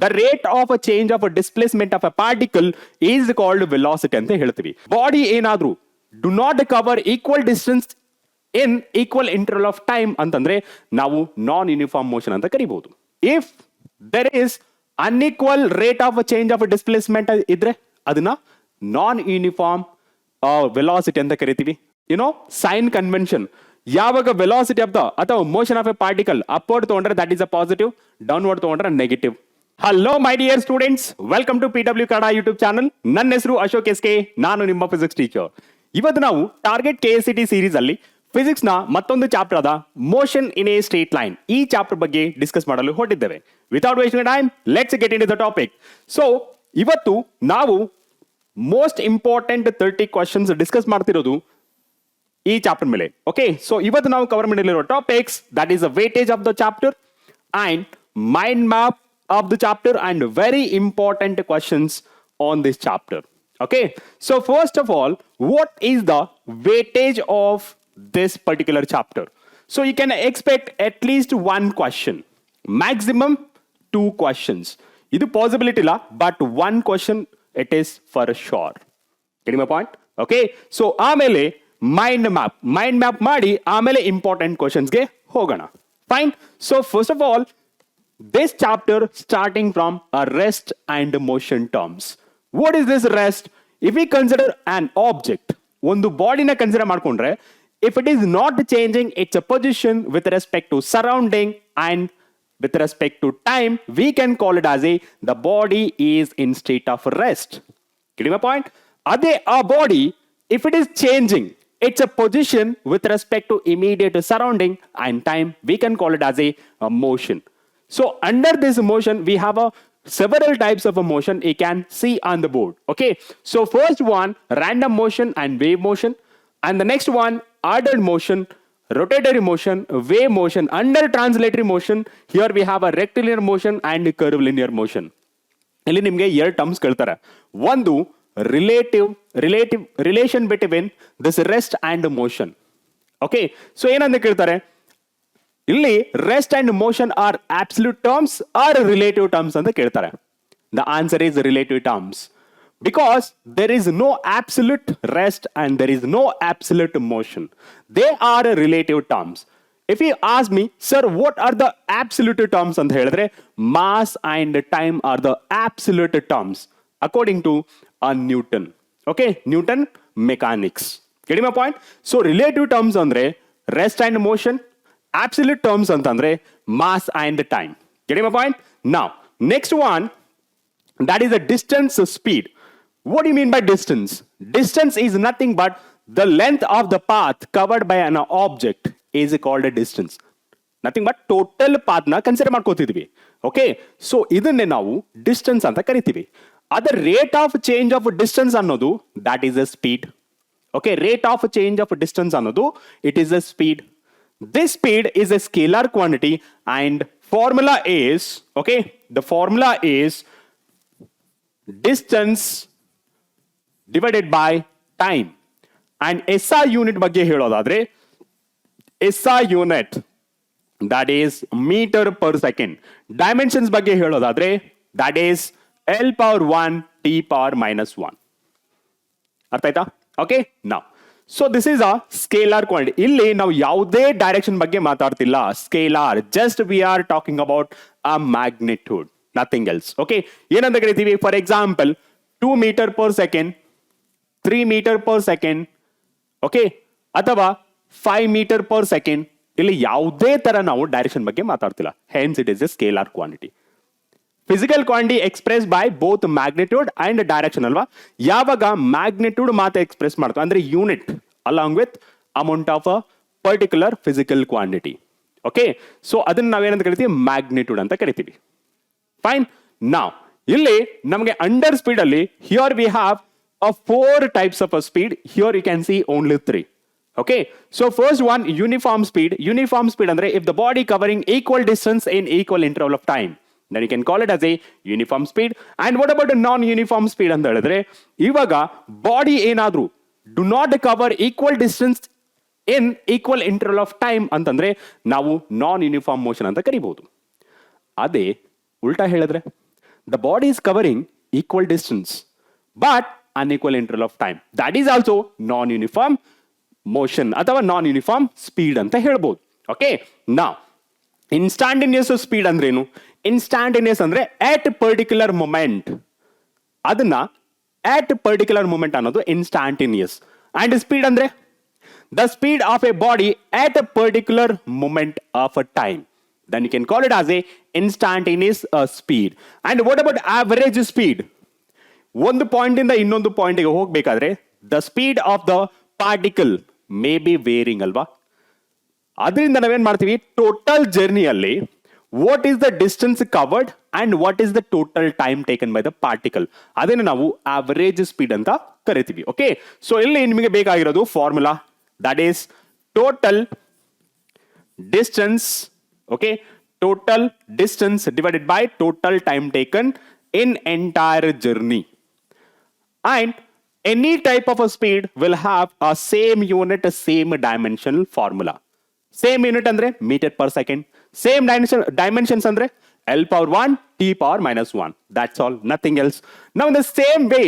The rate of a change of a displacement of a particle is called velocity ಅಂತ ಹೇಳ್ತೀವಿ. Body ಏನಾದ್ರೂ do not cover equal distance in equal interval of time ಅಂತಂದ್ರೆ ನಾವು non uniform motion ಅಂತ ಕರಿಬಹುದು. If there is unequal rate of change of displacement ಇದ್ರೆ ಅದನ್ನ non uniform velocity ಅಂತ ಕರಿತೀವಿ. ಯುನೋ ಸೈನ್ ಕನ್ವೆನ್ಷನ್, ಯಾವಾಗ ವೆಲಾಸಿಟಿ ಆಫ್ ದ ಅಥವಾ motion of a particle upward ತಗೊಂಡ್ರೆ that is a positive, downward ತಗೊಂಡ್ರೆ negative. Hello my dear students, welcome to PW Kannada YouTube channel. ನನ್ನ ಹೆಸರು ಅಶೋಕ್ ಎಸ್ ಕೆ, ನಾನು ನಿಮ್ಮ ಫಿಸಿಕ್ಸ್ ಟೀಚರ್. ಇವತ್ತು ನಾವು ಟಾರ್ಗೆಟ್ KCET ಸೀರೀಸ್ ಅಲ್ಲಿ ಫಿಸಿಕ್ಸ್ ನ ಮತ್ತೊಂದು ಚಾಪ್ಟರ್ ಆದ motion in a straight line, ಈ ಚಾಪ್ಟರ್ ಬಗ್ಗೆ ಡಿಸ್ಕಸ್ ಮಾಡಲು ಹೊರಟಿದ್ದೇವೆ. Without wasting time, let's get into the topic. So ಇವತ್ತು ನಾವು ಮೋಸ್ಟ್ ಇಂಪಾರ್ಟೆಂಟ್ 30 ಕ್ವಶನ್ಸ್ ಡಿಸ್ಕಸ್ ಮಾಡ್ತಿರೋದು ಈ ಚಾಪ್ಟರ್ ಮೇಲೆ. ಓಕೆ, ಸೊ ಇವತ್ತು ನಾವು ಕವರ್ ಮಾಡಿರೋ topics that is the weightage of the chapter and mind map of the chapter and very important questions on this chapter. Okay, so first of all, what is the weightage of this particular chapter? So you can expect at least one question, maximum 2 questions. Idu possibility la, but one question it is for sure. Getting my point? Okay, so ಆಮೇಲೆ mind map ಮಾಡಿ ಆಮೇಲೆ important questions ಗೆ ಹೋಗೋಣ. Fine. So first of all, this chapter starting from a rest and motion terms. What is this rest? If we consider an object, ಒಂದು ಬಾಡಿನ consider ಮಾಡ್ಕೊಂಡ್ರೆ, if it is not changing its position with respect to surrounding and with respect to time, we can call it as the body is in state of rest. Getting my point? ಅದೇ ಆ body if it is changing its position with respect to immediate surrounding and time, we can call it as a motion. So under this motion we have several types of a motion you can see on the board. Okay, so first one, random motion and wave motion, and the next one, ordered motion, rotatory motion, wave motion. Under translatory motion, here we have a rectilinear motion and curvilinear motion. ಇಲ್ಲಿ ನಿಮಗೆ ಎರಡು terms ಕೇಳ್ತಾರೆ. ಒಂದು relative relation between this rest and motion. Okay, so ಏನಂತ ಕೇಳ್ತಾರೆ ಇಲ್ಲಿ, rest and motion are absolute terms or relative terms ಅಂತ ಕೇಳ್ತಾರೆ. The answer is relative terms, because there is no absolute rest and there is no absolute motion. They are relative terms. If you ask me, sir what are the absolute terms ಅಂತ ಹೇಳಿದ್ರೆ, mass and time are the absolute terms according to Newton. Okay, Newton mechanics. Getting my point? So relative terms ಅಂದ್ರೆ rest and motion, absolute terms antandre mass and time. Getting my point? Now next one, that is the distance speed. What do you mean by distance? Distance is nothing but the length of the path covered by an object is called a distance. Nothing but total path na consider ಮಾಡ್ಕೋತಿದ್ವಿ. Okay, so ಇದನ್ನೇ ನಾವು distance ಅಂತ ಕರಿತೀವಿ. ಅದರ rate of change of distance ಅನ್ನೋದು that is a speed. Okay, rate of change of distance ಅನ್ನೋದು it is a speed. This speed is a scalar quantity and formula is, okay, the formula is distance divided by time. And SI unit ಬಗ್ಗೆ ಹೇಳೋದಾದ್ರೆ, SI unit that is meter per second. Dimensions ಬಗ್ಗೆ ಹೇಳೋದಾದ್ರೆ that is L power 1 T power minus 1. ಅರ್ಥ ಆಯ್ತಾ? Okay, now so this is a scalar quantity. ಇಲ್ಲಿ ನಾವು ಯಾವುದೇ direction ಬಗ್ಗೆ ಮಾತಾಡ್ತಿಲ್ಲ. Scalar, just we are talking about a magnitude, nothing else. Okay, ಏನಂತ ಕರಿತೀವಿ? For example 2 metre per second, 3 metre per second, okay, ಅಥವಾ 5 ಮೀಟರ್ ಪರ್ ಸೆಕೆಂಡ್. ಇಲ್ಲಿ ಯಾವುದೇ ತರ ನಾವು ಡೈರೆಕ್ಷನ್ ಬಗ್ಗೆ ಮಾತಾಡ್ತಿಲ್ಲ. Hence it is a scalar quantity. Physical quantity express by both magnitude and direction ಅಲ್ವಾ? ಯಾವಾಗ ಮ್ಯಾಗ್ನಿಟ್ಯೂಡ್ ಮಾತ್ರ ಎಕ್ಸ್ಪ್ರೆಸ್ ಮಾಡ್ತೀವಿ ಅಂದ್ರೆ unit along with amount of a particular physical quantity. Okay, so ಅದನ್ನ ನಾವೇನಂತ ಕರಿತೀವಿ? ಮ್ಯಾಗ್ನಿಟ್ಯೂಡ್ ಅಂತ ಕರಿತೀವಿ. ಫೈನ್. ನಾವ್ ಇಲ್ಲಿ ನಮಗೆ ಅಂಡರ್ ಸ್ಪೀಡ್ ಅಲ್ಲಿ here we have 4 types of speed. Here you can see only 3. Okay, so first one, uniform speed. Uniform speed andre if the body covering equal distance in equal interval of time, then you can call it as a uniform speed. And what about the non-uniform speed ಅಂತ ಹೇಳಿದ್ರೆ, ಇವಾಗ body ಏನಾದ್ರೂ do not cover equal distance in equal interval of time ಅಂತಂದ್ರೆ ನಾವು non uniform motion ಅಂತ ಕರಿಬಹುದು. ಅದೇ ಉಲ್ಟಾ ಹೇಳಿದ್ರೆ, the body is covering equal distance but unequal interval of time. That is also non-uniform motion ಅಥವಾ non-uniform speed ಅಂತ ಹೇಳ್ಬೋದು. ಓಕೆ, ನಾ ಇನ್ಸ್ಟಾಂಟೇನಿಯಸ್ ಸ್ಪೀಡ್ ಅಂದ್ರೇನು? ಇನ್ಸ್ಟಾಂಟೇನಿಯಸ್ ಅಂದ್ರೆ at particular moment, ಅದನ್ನ at particular moment ಅನ್ನೋದು ಇನ್ಸ್ಟಾಂಟೇನಿಯಸ್. ಅಂಡ್ ಸ್ಪೀಡ್ ಅಂದ್ರೆ the speed of a body at a particular moment of a time. Then you can call it as a instantaneous speed. And what about average speed? ಒಂದು point ಇಂದ ಇನ್ನೊಂದು ಪಾಯಿಂಟ್ಗೆ ಹೋಗ್ಬೇಕಾದ್ರೆ the speed of the particle may be varying ಅಲ್ವಾ? ಅದರಿಂದ ನಾವೇನ್ ಮಾಡ್ತೀವಿ, total ಜರ್ನಿಯಲ್ಲಿ what is the distance covered and what is the total time taken by the particle, ಅದನ್ನು ನಾವು ಆವರೇಜ್ ಸ್ಪೀಡ್ ಅಂತ ಕರಿತೀವಿ. ಓಕೆ, ಸೊ ಇಲ್ಲಿ ನಿಮಗೆ ಬೇಕಾಗಿರೋದು formula, that is total distance, okay, total distance divided by total time taken in entire journey. And any type of a speed will have a same unit, a same dimensional formula. Same unit andre meter per second, same dimensions andre L power 1 T power minus 1. That's all, nothing else. Now in the same way,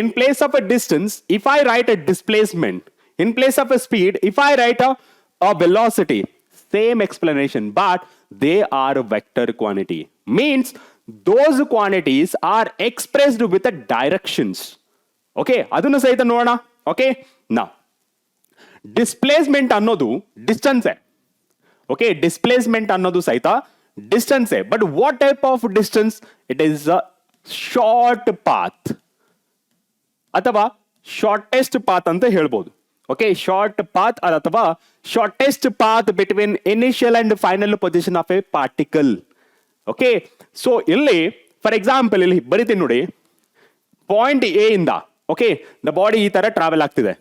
in place of a distance, if I write a displacement, in place of a speed, if I write a velocity, same explanation, but they are a vector quantity. Means those quantities are expressed with the directions. Okay, adunu saita nodona. Okay, now displacement annodu distance. Okay, displacement annodu saita distance. But what type of distance? It is a short path ಅಥವಾ shortest path ಅಂತ ಹೇಳ್ಬೋದು. Okay, short path ಅಥವಾ shortest path between initial and final position of a particle. Okay, so ಇಲ್ಲಿ for example ಇಲ್ಲಿ ಬರಿತೀನಿ ನೋಡಿ, point A ಇಂದ okay the body ಈ ತರ ಟ್ರಾವೆಲ್ ಆಗ್ತಿದೆ,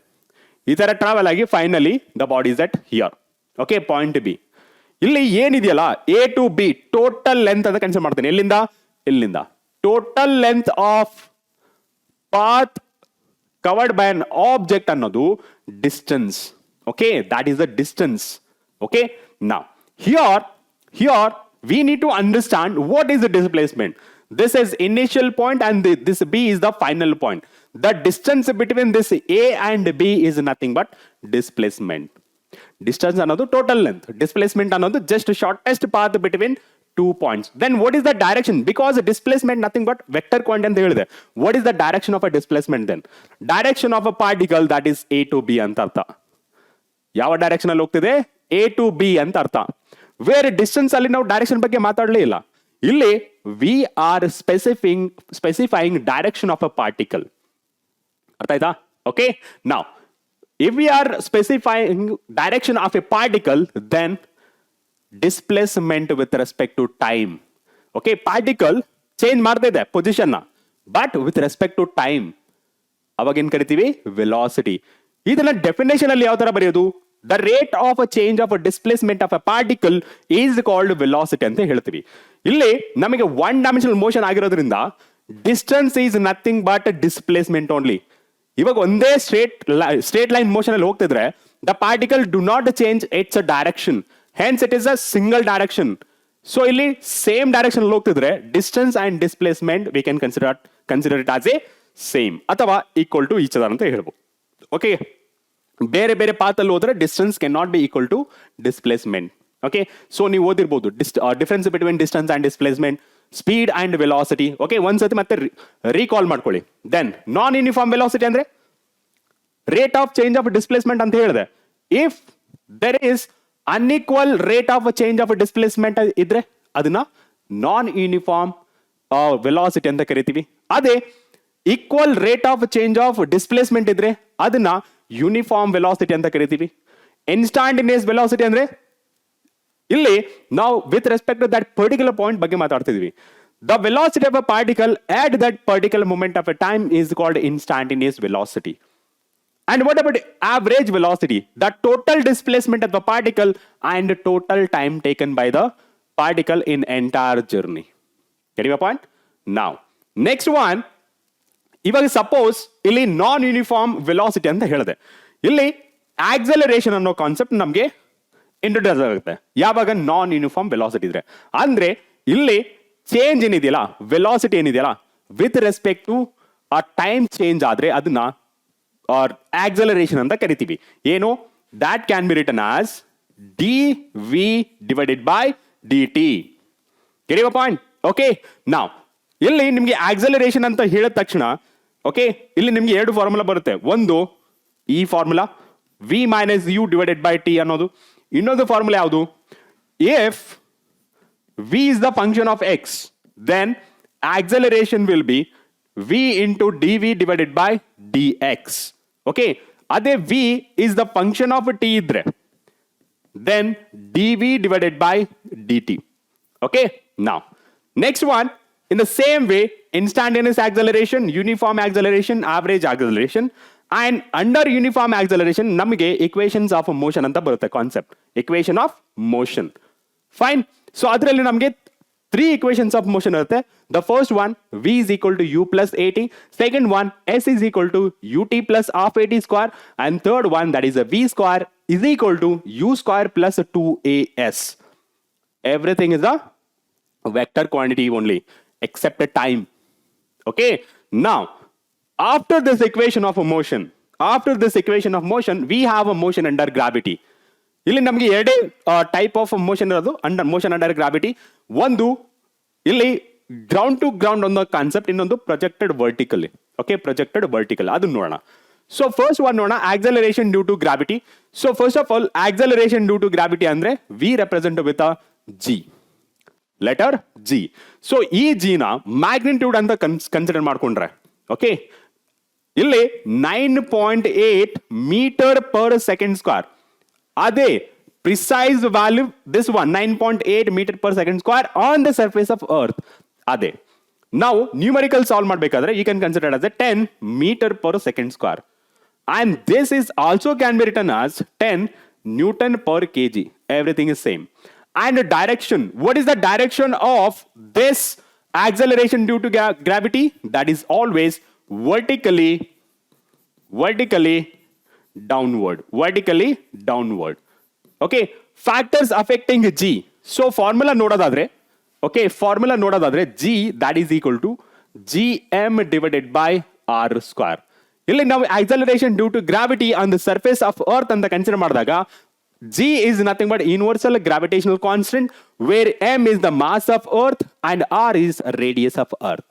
ಈ ತರ ಟ್ರಾವೆಲ್ ಆಗಿ finally the body is at here. Okay, point B. ಇಲ್ಲಿ ಏನಿದೆಯಲ್ಲ A to B total length ಅಂತ ಕನ್ಸಿಡರ್ ಮಾಡ್ತೀನಿ. ಎಲ್ಲಿಂದ ಇಲ್ಲಿಂದ total length of path covered by an object ಅನ್ನೋದು distance. Okay, that is the distance. Okay, now here we need to understand what is the displacement. This is initial point and this B is the final point. The distance between this A and B is nothing but displacement. Distance ಅನ್ನೋದು total length, displacement ಅನ್ನೋದು just shortest path between 2 points. Then what is the direction? Because displacement nothing but vector quantity ಅಂತ ಹೇಳಿದೆ. What is the direction of a displacement then? Direction of a particle, that is A to B ಅಂತ ಅರ್ಥ. ಯಾವ direction ಅಲ್ಲಿ ಹೋಗ್ತಿದೆ? A to B ಅಂತ ಅರ್ಥ. Where distance ಅಲ್ಲಿ ನಾವು ಡೈರೆಕ್ಷನ್ ಬಗ್ಗೆ ಮಾತಾಡಲೇ ಇಲ್ಲ. ಇಲ್ಲಿ we are specifying direction of a particle. ಅರ್ಥ ಆಯ್ತಾ? Okay, now if we are specifying direction of a particle, then displacement with respect to time. Okay, particle change ಮಾಡ್ತಾ ಇದೆ ಪೊಸಿಷನ್ ನ, but with respect to time ಅವಾಗ ಏನ್ ಕರಿತೀವಿ? Velocity. ಇದನ್ನ definition ಅಲ್ಲಿ ಯಾವ ತರ ಬರೆಯೋದು? The rate of a change of a displacement of a particle is called velocity ಅಂತ ಹೇಳ್ತೀವಿ. ಇಲ್ಲಿ ನಮಗೆ ಒನ್ ಡೈಮೆನ್ಷನಲ್ ಮೋಷನ್ ಆಗಿರೋದ್ರಿಂದ distance is nothing but displacement only. ಇವಾಗ ಒಂದೇ ಸ್ಟ್ರೇಟ್ ಲೈನ್ ಮೋಷನ್ ಅಲ್ಲಿ ಹೋಗ್ತಿದ್ರೆ the particle do not change its a direction, hence it is a single direction. So ಇಲ್ಲಿ ಸೇಮ್ ಡೈರೆಕ್ಷನ್ ಅಲ್ಲಿ ಹೋಗ್ತಿದ್ರೆ distance and displacement we can consider it as a same ಅಥವಾ equal to each other ಅಂತ ಹೇಳ್ಬೋದು. Okay, ಬೇರೆ ಬೇರೆ path ಅಲ್ಲಿ ಹೋದ್ರೆ distance can not be equal to displacement. Okay, so ನೀವು ಓದಿರ್ಬೋದು difference between distance and displacement, speed and velocity. Okay, ಒಂದ್ಸತಿ ಮತ್ತೆ ರೀಕಾಲ್ ಮಾಡ್ಕೊಳ್ಳಿ. ದೆನ್ ನಾನ್ ಯೂನಿಫಾರ್ಮ್ ವೆಲಾಸಿಟಿ ಅಂದ್ರೆ rate of change of displacement ಅಂತ ಹೇಳಿದೆ. If there is unequal rate of change of displacement ಇದ್ರೆ ಅದನ್ನ ನಾನ್ ಯೂನಿಫಾರ್ಮ್ ವೆಲಾಸಿಟಿ ಅಂತ ಕರಿತೀವಿ. ಅದೇ equal rate of change of displacement ಇದ್ರೆ ಅದನ್ನ ಯೂನಿಫಾರ್ಮ್ ವೆಲಾಸಿಟಿ ಅಂತ ಕರಿತೀವಿ. ಇನ್ಸ್ಟಾಂಟೇನಿಯಸ್ ವೆಲಾಸಿಟಿ ಅಂದ್ರೆ ಇಲ್ಲಿ ನಾವು with respect to that particular point ಬಗ್ಗೆ ಮಾತಾಡ್ತಿದ್ವಿ. The velocity of a particle at that particular moment of a time is called instantaneous velocity. And what about average velocity? The total displacement of the particle and total time taken by the particle in entire journey. Getting my point? Now, next one, ಇವಾಗ suppose ಇಲ್ಲಿ ನಾನ್ uniform velocity ಅಂತ ಹೇಳಿದೆ. ಇಲ್ಲಿ acceleration ಅನ್ನೋ concept ನಮಗೆ introduce ಆಗುತ್ತೆ ಯಾವಾಗ ನಾನ್ uniform velocity ಇದ್ರೆ. ಅಂದ್ರೆ ಇಲ್ಲಿ ಚೇಂಜ್ ಏನಿದೆಯಲ್ಲ, ವೆಲಾಸಿಟಿ ಏನಿದೆಯಲ್ಲ, ವಿತ್ ರೆಸ್ಪೆಕ್ಟ್ ಟು ಆ ಟೈಮ್ ಚೇಂಜ್ ಆದ್ರೆ ಅದನ್ನ ಆಕ್ಸಲರೇಷನ್ ಅಂತ ಕರಿತೀವಿ. ಏನು? that can be written as dv divided by dt. get your point? okay, now ಇಲ್ಲಿ ನಿಮಗೆ ಆಕ್ಸಲರೇಷನ್ ಅಂತ ಹೇಳಿದ ತಕ್ಷಣ ಓಕೆ, ಇಲ್ಲಿ ನಿಮ್ಗೆ ಎರಡು ಫಾರ್ಮುಲಾ ಬರುತ್ತೆ. ಒಂದು ಈ formula v minus u divided by t ಅನ್ನೋದು. ಇನ್ನೊಂದು ಫಾರ್ಮುಲಾ ಯಾವುದು? if v is the function of x, then acceleration will be v into dv divided by dx. okay, ಅದೇ v is the function of t ಇದ್ರೆ then dv divided by dt. okay, now next one, in the same way, instantaneous acceleration, uniform acceleration, average acceleration, and under uniform acceleration ನಮಗೆ equations of motion ಅಂತ ಬರುತ್ತೆ concept, equation of motion. fine, so ಅದರಲ್ಲಿ ನಮಗೆ 3 equations of motion ಇರುತ್ತೆ. The first one, v is equal to u plus at. Second one, s is equal to ut plus half at square. And third one, that is a v square is equal to u square plus 2as. Everything is a vector quantity only except the time. okay, now after this equation of motion, we have a motion under gravity. ಇಲ್ಲಿ ನಮಗೆ ಎರಡೇ type of motion ಇರೋದು, motion under gravity. ಒಂದು ಇಲ್ಲಿ ground to ground ಒಂದು concept, ಇನ್ನೊಂದು projected vertically. Okay, projected vertical ಅದನ್ನ ನೋಡೋಣ. ಸೊ ಫಸ್ಟ್ ಒನ್ ನೋಡೋಣ, acceleration due to gravity. So first of all acceleration due to gravity ಅಂದ್ರೆ we represent with a G, letter G. So ಈ ಜಿನ magnitude ಅಂತ consider ಮಾಡ್ಕೊಂಡ್ರೆ okay, ಇಲ್ಲಿ 9.8 metre per second square. ಅದೇ precise value, this one 9.8 meter per second square on the surface of earth. ಅದೇ ನಾವು numerical solve ಮಾಡಬೇಕಾದ್ರೆ you can consider it as a 10 meter per second square, and this is also can be written as 10 Newton per kg. Everything is same. And direction, what is the direction of this acceleration due to gravity? That is always vertically downward. okay, factors affecting g. so formula ನೋಡೋದಾದ್ರೆ okay, formula ನೋಡೋದಾದ್ರೆ g that is equal to gm divided by r square. ಇಲ್ಲಿ ನಾವು acceleration due to gravity on the surface of earth ಅಂತ consider ಮಾಡಿದಾಗ g is nothing but universal gravitational constant, where m is the mass of earth and r is radius of earth.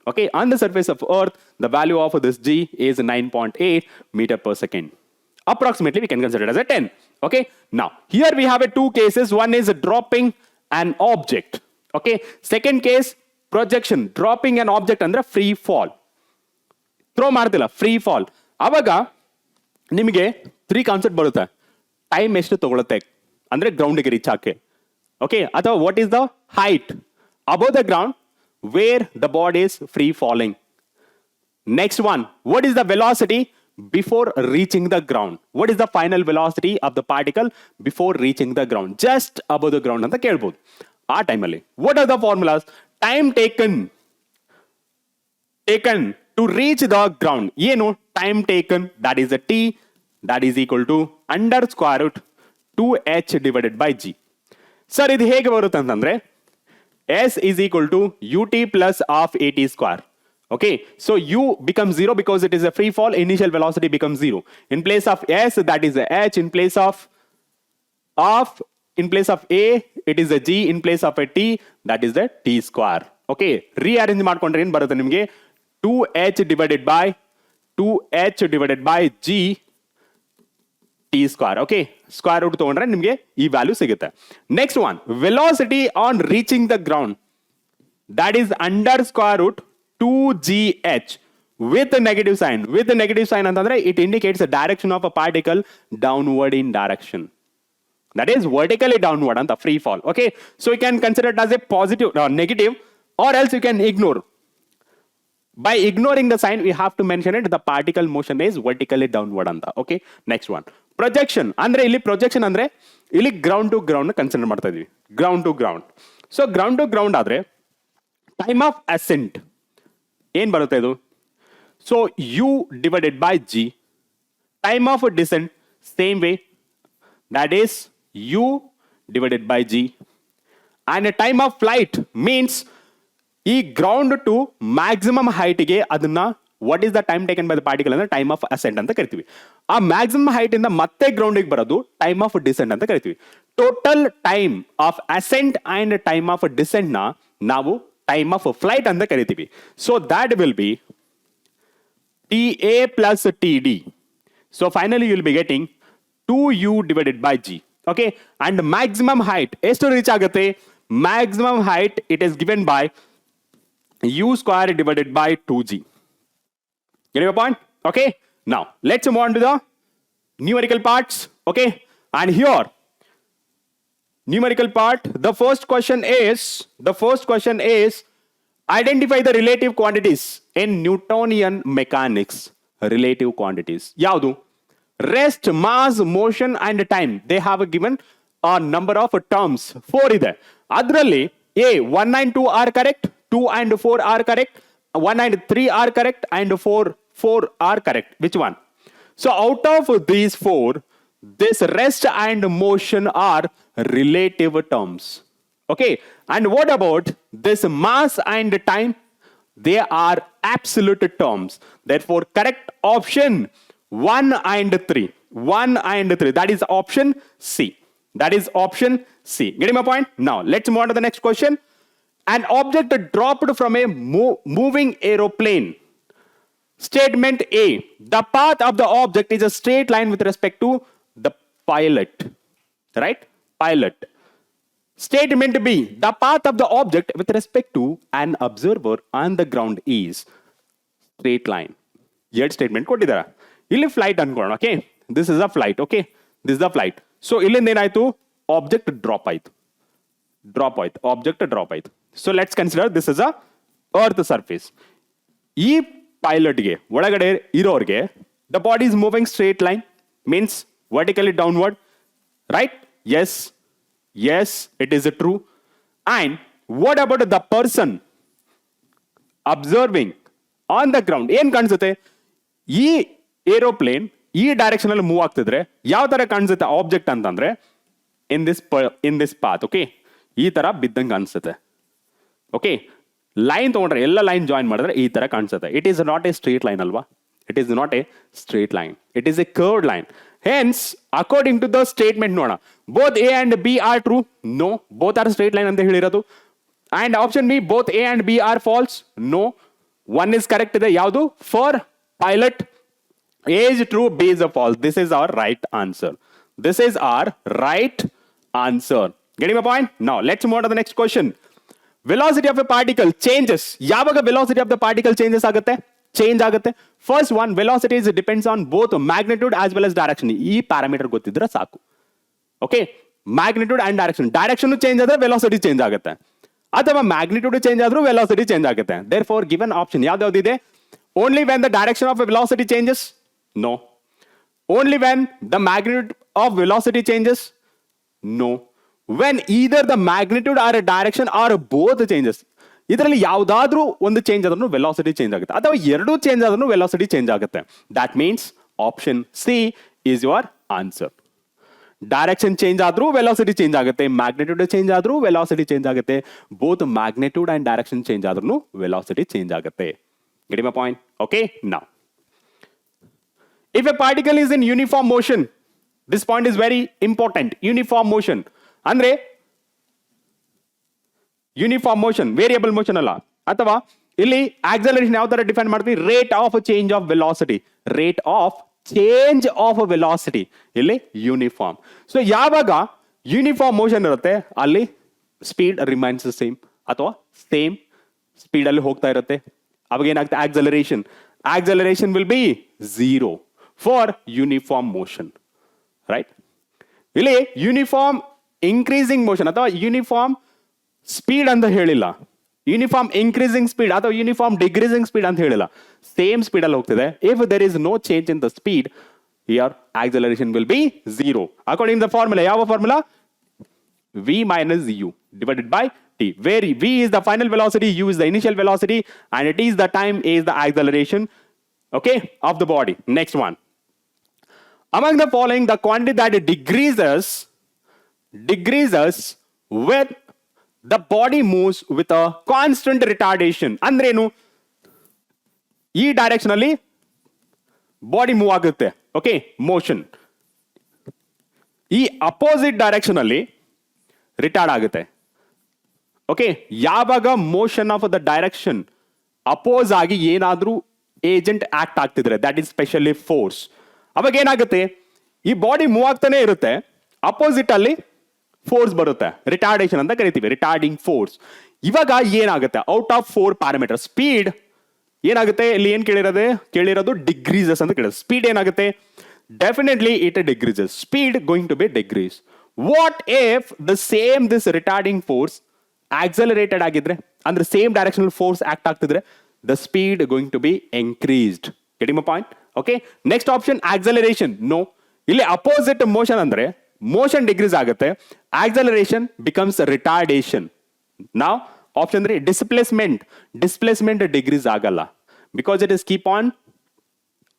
okay, on the surface of earth the value of this g is 9.8 meter per second. approximately we can consider it as a 10. okay, now here we have a two cases. One is dropping an object. okay, second case projection, dropping an object ಅಂದ್ರೆ free fall, throw ಮಾಡ್ತಿಲ್ಲ, free fall. ಅವಾಗ ನಿಮಗೆ 3 concept ಬರುತ್ತೆ. Time ಎಷ್ಟು ತಗೊಳುತ್ತೆ ಅಂದ್ರೆ ಗ್ರೌಂಡ್ಗೆ reach ಆಕೆ, ಓಕೆ, ಅಥವಾ what is the height above the ground where the body is free falling. Next one, what is the velocity before reaching the ground? what is the final velocity of the particle before reaching the ground, just above the ground ಅಂತ ಕೇಳ್ಬೋದು. ಆ ಟೈಮಲ್ಲಿ what are the formulas? time taken to reach the ground. ಏನು time taken? that is a t, that is equal to under square root 2h divided by g. Sir ಇದು ಹೇಗೆ ಬರುತ್ತೆ ಅಂತಂದ್ರೆ s is equal to ut plus half at square. okay, so u becomes 0 because it is a free fall. Initial velocity becomes 0. In place of s, that is a h. In place of a, it is a g. In place of a t, that is the t square. okay, rearrange ಮಾಡ್ಕೊಂಡ್ರೆ ಏನು ಬರುತ್ತೆ ನಿಮಗೆ? 2h divided by g t square. okay, square root ತಗೊಂಡ್ರೆ ನಿಮಗೆ ಈ value ಸಿಗುತ್ತೆ. Next one, velocity on reaching the ground, that is under square root 2gh with a negative sign. with a negative sign ಅಂತಂದ್ರೆ it indicates the direction of a particle downward in direction, that is vertically downward ಅಂತ free fall. okay, so you can consider it as a positive or negative, or else you can ignore. by ignoring the sign we have to mention it, the particle motion is vertically downward ಅಂತ. okay, next one, projection. ಅಂದ್ರೆ ಇಲ್ಲಿ projection ಅಂದ್ರೆ ಇಲ್ಲಿ ground to ground consider ಮಾಡ್ತಾ ಇದೀವಿ, ground to ground. so ground to ground ಆದ್ರೆ time of ascent ಏನ್ ಬರುತ್ತೆ ಇದು? so u divided by g. time of descent same way, that is u divided by g. and a time of flight means ಈ ground to maximum ಹೈಟ್ಗೆ ಅದನ್ನ what is the time taken by the particle ಅಂದ್ರೆ time of asset ಅಂತ ಕರಿತೀವಿ. ಆ maximum height ಇಂದ ಮತ್ತೆ ಗ್ರೌಂಡಿಗೆ ಬರೋದು time of descent ಅಂತ ಕರಿತೀವಿ. Total time of ascent and time of descent ನ ನಾವು ಟೈಮ್ ಆಫ್ ಫ್ಲೈಟ್ ಅಂತ ಕರಿತೀವಿ. So that will be TA plus TD. So finally you will be getting 2U divided by G. Okay, and maximum height ಎಷ್ಟು reach ಆಗುತ್ತೆ? Maximum height it is given by U square divided by 2G. Getting your point? Okay, now let's move on to the numerical parts. Okay, and here numerical part, the first question is identify the relative quantities in Newtonian mechanics. Relative quantities ಯಾವುದು? Rest, mass, motion and time. They have given a number of terms. 4 ಇದೆ. ಅದರಲ್ಲಿ A 1 and 2 are correct, 2 and 4 are correct, 1 and 3 are correct and 4 are correct. Which one? So out of these 4, this rest and motion are relative terms. Okay, and what about this mass and time? They are absolute terms. Therefore correct option 1 and 3. 1 and 3, that is option C. That is option C. Getting my point? Now let's move on to the next question. An object dropped from a moving aeroplane. Statement A, the path of the object is a straight line with respect to the pilot. Right? Pilot. Statement B, the path of the object with respect to an observer on the ground is straight line. Yet statement ಕೊಟ್ಟಿದ್ದಾರೆ. ಇಲ್ಲಿ flight ಅನ್ಕೊಳ್ಳೋಣ. Okay, this is a flight. Okay, this is a flight. So ಇಲ್ಲಿಂದ ಏನಾಯ್ತು? Object drop ಆಯ್ತು. Object drop ಆಯ್ತು. So let's consider this is a earth surface. ಈ ಪೈಲಟ್ಗೆ ಒಳಗಡೆ ಇರೋರ್ಗೆ the body is moving straight line, means vertically downward. Right? Yes, it is true. And what about the person observing on the ground? ಏನ್ ಕಾಣಿಸುತ್ತೆ? ಈ aeroplane ಈ direction ಅಲ್ಲಿ move ಆಗ್ತಿದ್ರೆ ಯಾವ ತರ ಕಾಣಿಸುತ್ತೆ ಆಬ್ಜೆಕ್ಟ್ ಅಂತಂದ್ರೆ ಇನ್ ದಿಸ್ ಪಾತ್. ಓಕೆ, ಈ ತರ ಬಿದ್ದಂಗೆ ಕಾಣಿಸುತ್ತೆ. ಓಕೆ, ಲೈನ್ ತಗೊಂಡ್ರೆ ಎಲ್ಲ ಲೈನ್ ಜಾಯಿನ್ ಮಾಡಿದ್ರೆ ಈ ತರ ಕಾಣಿಸುತ್ತೆ. It is not A straight line ಅಲ್ವಾ? It is not a straight line. It is a curved line. Hence, according to the statement, ನೋಡೋಣ, both A and B are true. No, both are straight line ಅಂತ ಹೇಳಿರೋದು. And option B, both A and B are false. No, one is correct ಇದೆ. ಯಾವುದು? For pilot, A is true, B is a false. This is our right answer. This is our right answer. Getting my point? Now, let's move on to the next question. Velocity of a particle changes. ಯಾವಾಗ velocity of the particle changes ಆಗುತ್ತೆ? Change ಆಗುತ್ತೆ. First one, velocities depends on both magnitude as well as direction. ಈ parameter ಗೊತ್ತಿದ್ರೆ ಸಾಕು. Okay, magnitude and direction change ಆದ್ರೆ velocity change ಆಗುತ್ತೆ, ಅಥವಾ magnitude change ಆದ್ರೂ ವೆಲಾಸಿಟಿ ಚೇಂಜ್ ಆಗುತ್ತೆ. ದೇರ್ ಫಾರ್ ಗಿವನ್ ಆಪ್ಷನ್ ಯಾವ್ದಾವ್ದಿದೆ? Only when the direction of velocity changes? No. Only when the magnitude of velocity changes? No. When either the magnitude or direction or both changes. ಇದರಲ್ಲಿ ಯಾವುದಾದ್ರೂ ಒಂದು change ಆದ್ರೂ velocity change ಆಗುತ್ತೆ, ಅಥವಾ ಎರಡೂ change ಆದ್ರೂ velocity change ಆಗುತ್ತೆ. That means option C is your answer. Direction change ಆದ್ರೂ ವೆಲಾಸಿಟಿ ಚೇಂಜ್ ಆಗುತ್ತೆ, ಮ್ಯಾಗ್ನಿಟ್ಯೂಡ್ ಚೇಂಜ್ ಆದ್ರೂ ವೆಲಾಸಿಟಿ ಚೇಂಜ್ ಆಗುತ್ತೆ, both magnitude and direction change ಆದ್ರೂ ವೆಲಾಸಿಟಿ ಚೇಂಜ್ ಆಗುತ್ತೆ. Getting my point? Okay, now if A particle is in uniform motion, this point is very important. Uniform motion ಅಂದ್ರೆ uniform motion, variable motion ಅಲ್ಲ. ಅಥವಾ ಇಲ್ಲಿ acceleration ಯಾವ ತರ define ಮಾಡ್ತೀವಿ? Rate of change of velocity. Rate of change of velocity ಇಲ್ಲಿ uniform. So ಯಾವಾಗ uniform motion ಇರುತ್ತೆ ಅಲ್ಲಿ ಸ್ಪೀಡ್ ರಿಮೈನ್ಸ್ ಸೇಮ್, ಅಥವಾ ಸೇಮ್ ಸ್ಪೀಡ್ ಅಲ್ಲಿ ಹೋಗ್ತಾ ಇರುತ್ತೆ. ಅವಾಗ ಏನಾಗುತ್ತೆ? Acceleration will be 0 for uniform motion. Right? ಇಲ್ಲಿ ಯೂನಿಫಾರ್ಮ್ ಇನ್ಕ್ರೀಸಿಂಗ್ ಮೋಷನ್ ಅಥವಾ ಯೂನಿಫಾರ್ಮ್ ಸ್ಪೀಡ್ ಅಂತ ಹೇಳಿಲ್ಲ, ಯೂನಿಫಾರ್ಮ್ ಇನ್ಕ್ರೀಸಿಂಗ್ ಸ್ಪೀಡ್ ಅಥವಾ ಯೂನಿಫಾರ್ಮ್ ಡಿಕ್ರೀಸಿಂಗ್ ಸ್ಪೀಡ್ ಅಂತ ಹೇಳಿಲ್ಲ, ಸೇಮ್ ಸ್ಪೀಡ್ ಅಲ್ಲಿ ಹೋಗ್ತಿದೆ. If there is no change in the speed, here acceleration will be 0 according the formula. ಯಾವ formula? v minus u divided by t, where v is the final velocity, u is the initial velocity, and it is the time, a is the acceleration, okay, of the body. Next one, among the following, the quantity that decreases with the body moves with a constant retardation. ಅಂದ್ರೇನು? ಈ direction ಅಲ್ಲಿ body move ಆಗುತ್ತೆ. Okay, motion. ಈ opposite direction ಅಲ್ಲಿ retard ಆಗುತ್ತೆ. Okay, ಯಾವಾಗ motion of the direction oppose ಆಗಿ ಏನಾದ್ರೂ ಏಜೆಂಟ್ ಆಕ್ಟ್ ಆಗ್ತಿದ್ರೆ, ದಟ್ ಈಸ್ ಸ್ಪೆಷಲಿ ಫೋರ್ಸ್, ಅವಾಗ ಏನಾಗುತ್ತೆ, ಈ ಬಾಡಿ ಮೂವ್ ಆಗ್ತಾನೆ ಇರುತ್ತೆ, ಅಪೋಸಿಟ್ ಅಲ್ಲಿ ಫೋರ್ಸ್ ಬರುತ್ತೆ, ರಿಟಾರ್ಡೇಷನ್ ಅಂತ ಕರಿತೀವಿ, ರಿಟಾರ್ಡಿಂಗ್ ಫೋರ್ಸ್. ಇವಾಗ ಏನಾಗುತ್ತೆ, ಔಟ್ ಆಫ್ 4 ಪ್ಯಾರಾಮೀಟರ್ ಸ್ಪೀಡ್ ಏನಾಗುತ್ತೆ, ಇಲ್ಲಿ ಏನ್ ಕೇಳಿರೋದು ಡಿಗ್ರೀಸಸ್ ಅಂತ ಕೇಳಿರೋದು. ಸ್ಪೀಡ್ ಏನಾಗುತ್ತೆ, definitely it decreases, speed going to be decrease. What if the same this retarding force accelerated ಆಗಿದ್ರೆ, ಅಂದ್ರೆ ಸೇಮ್ ಡೈರೆಕ್ಷನಲ್ ಫೋರ್ಸ್ ಆಕ್ಟ್ ಆಗ್ತಿದ್ರೆ, the speed going to be increased. Getting my point? Okay, next option acceleration. No, ಇಲ್ಲಿ opposite motion ಅಂದ್ರೆ motion decrease ಆಗುತ್ತೆ, acceleration becomes retardation. ನಾವ್ option 3 displacement decrease ಆಗಲ್ಲ, because it is keep on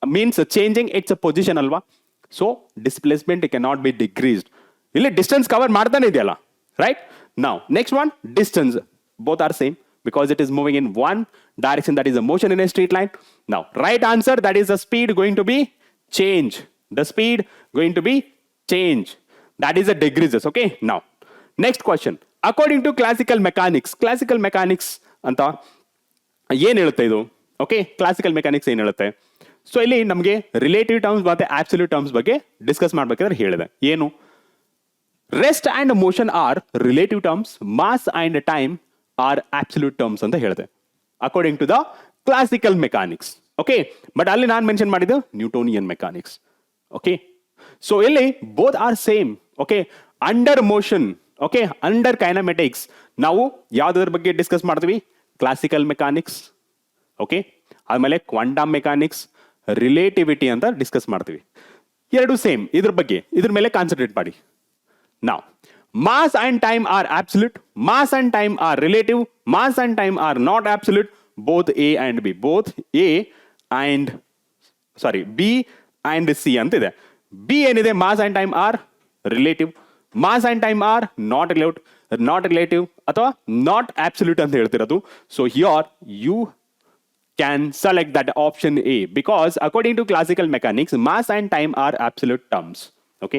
means changing its position ಅಲ್ವಾ. So displacement can not be decreased. ಇಲ್ಲಿ distance cover ಮಾಡ್ತಾನೆ ಇದೆಯಲ್ಲ, right? Now, next one, distance. Both are same because it is moving in one direction, that is a motion in a straight line. Now, right answer, that is the speed going to be change. The speed going to be change. That is the degrees. Okay. Now, next question. According to classical mechanics, anta ಏನು ಹೇಳುತ್ತೆ ಇದು? Okay, classical mechanics ಏನು ಹೇಳುತ್ತೆ? So ಇಲ್ಲಿ ನಮಗೆ relative terms ಮತ್ತೆ absolute terms ಬಗ್ಗೆ discuss ಮಾಡ್ಬೇಕಾದ್ರೆ ಹೇಳಿದೆ. ಏನು? Rest and motion are relative terms, mass and time are absolute terms ಅಂತ ಹೇಳಿದೆ, according to the classical mechanics. Okay, but ಅಲ್ಲಿ ನಾನು ಮೆನ್ಷನ್ ಮಾಡಿದ್ದು ನ್ಯೂಟೋನಿಯನ್ ಮೆಕ್ಯಾನಿಕ್ಸ್. ಓಕೆ, ಸೊ ಇಲ್ಲಿ both are same. Okay, under motion, okay, under kinematics ನಾವು ಯಾವ್ದ್ರ ಬಗ್ಗೆ discuss ಮಾಡ್ತೀವಿ? Classical mechanics. ಓಕೆ, ಆದ್ಮೇಲೆ ಕ್ವಾಂಟಮ್ ಮೆಕ್ಯಾನಿಕ್ಸ್, ರಿಲೇಟಿವಿಟಿ ಅಂತ ಡಿಸ್ಕಸ್ ಮಾಡ್ತೀವಿ. ಎರಡು ಸೇಮ್, ಇದ್ರ ಮೇಲೆ ಕಾನ್ಸಂಟ್ರೇಟ್ ಮಾಡಿ. Now, mass and time are absolute, mass and time are relative, mass and time are not absolute, both A and B. Both A and, B and C ಅಂತಿದೆ. B ಏನಿದೆ, mass and time are relative, mass and time are not relative ಅಥವಾ not absolute ಅಂತ ಹೇಳ್ತಿರೋದು. So here you can select that option A, because according to classical mechanics, mass and time are absolute terms. Okay,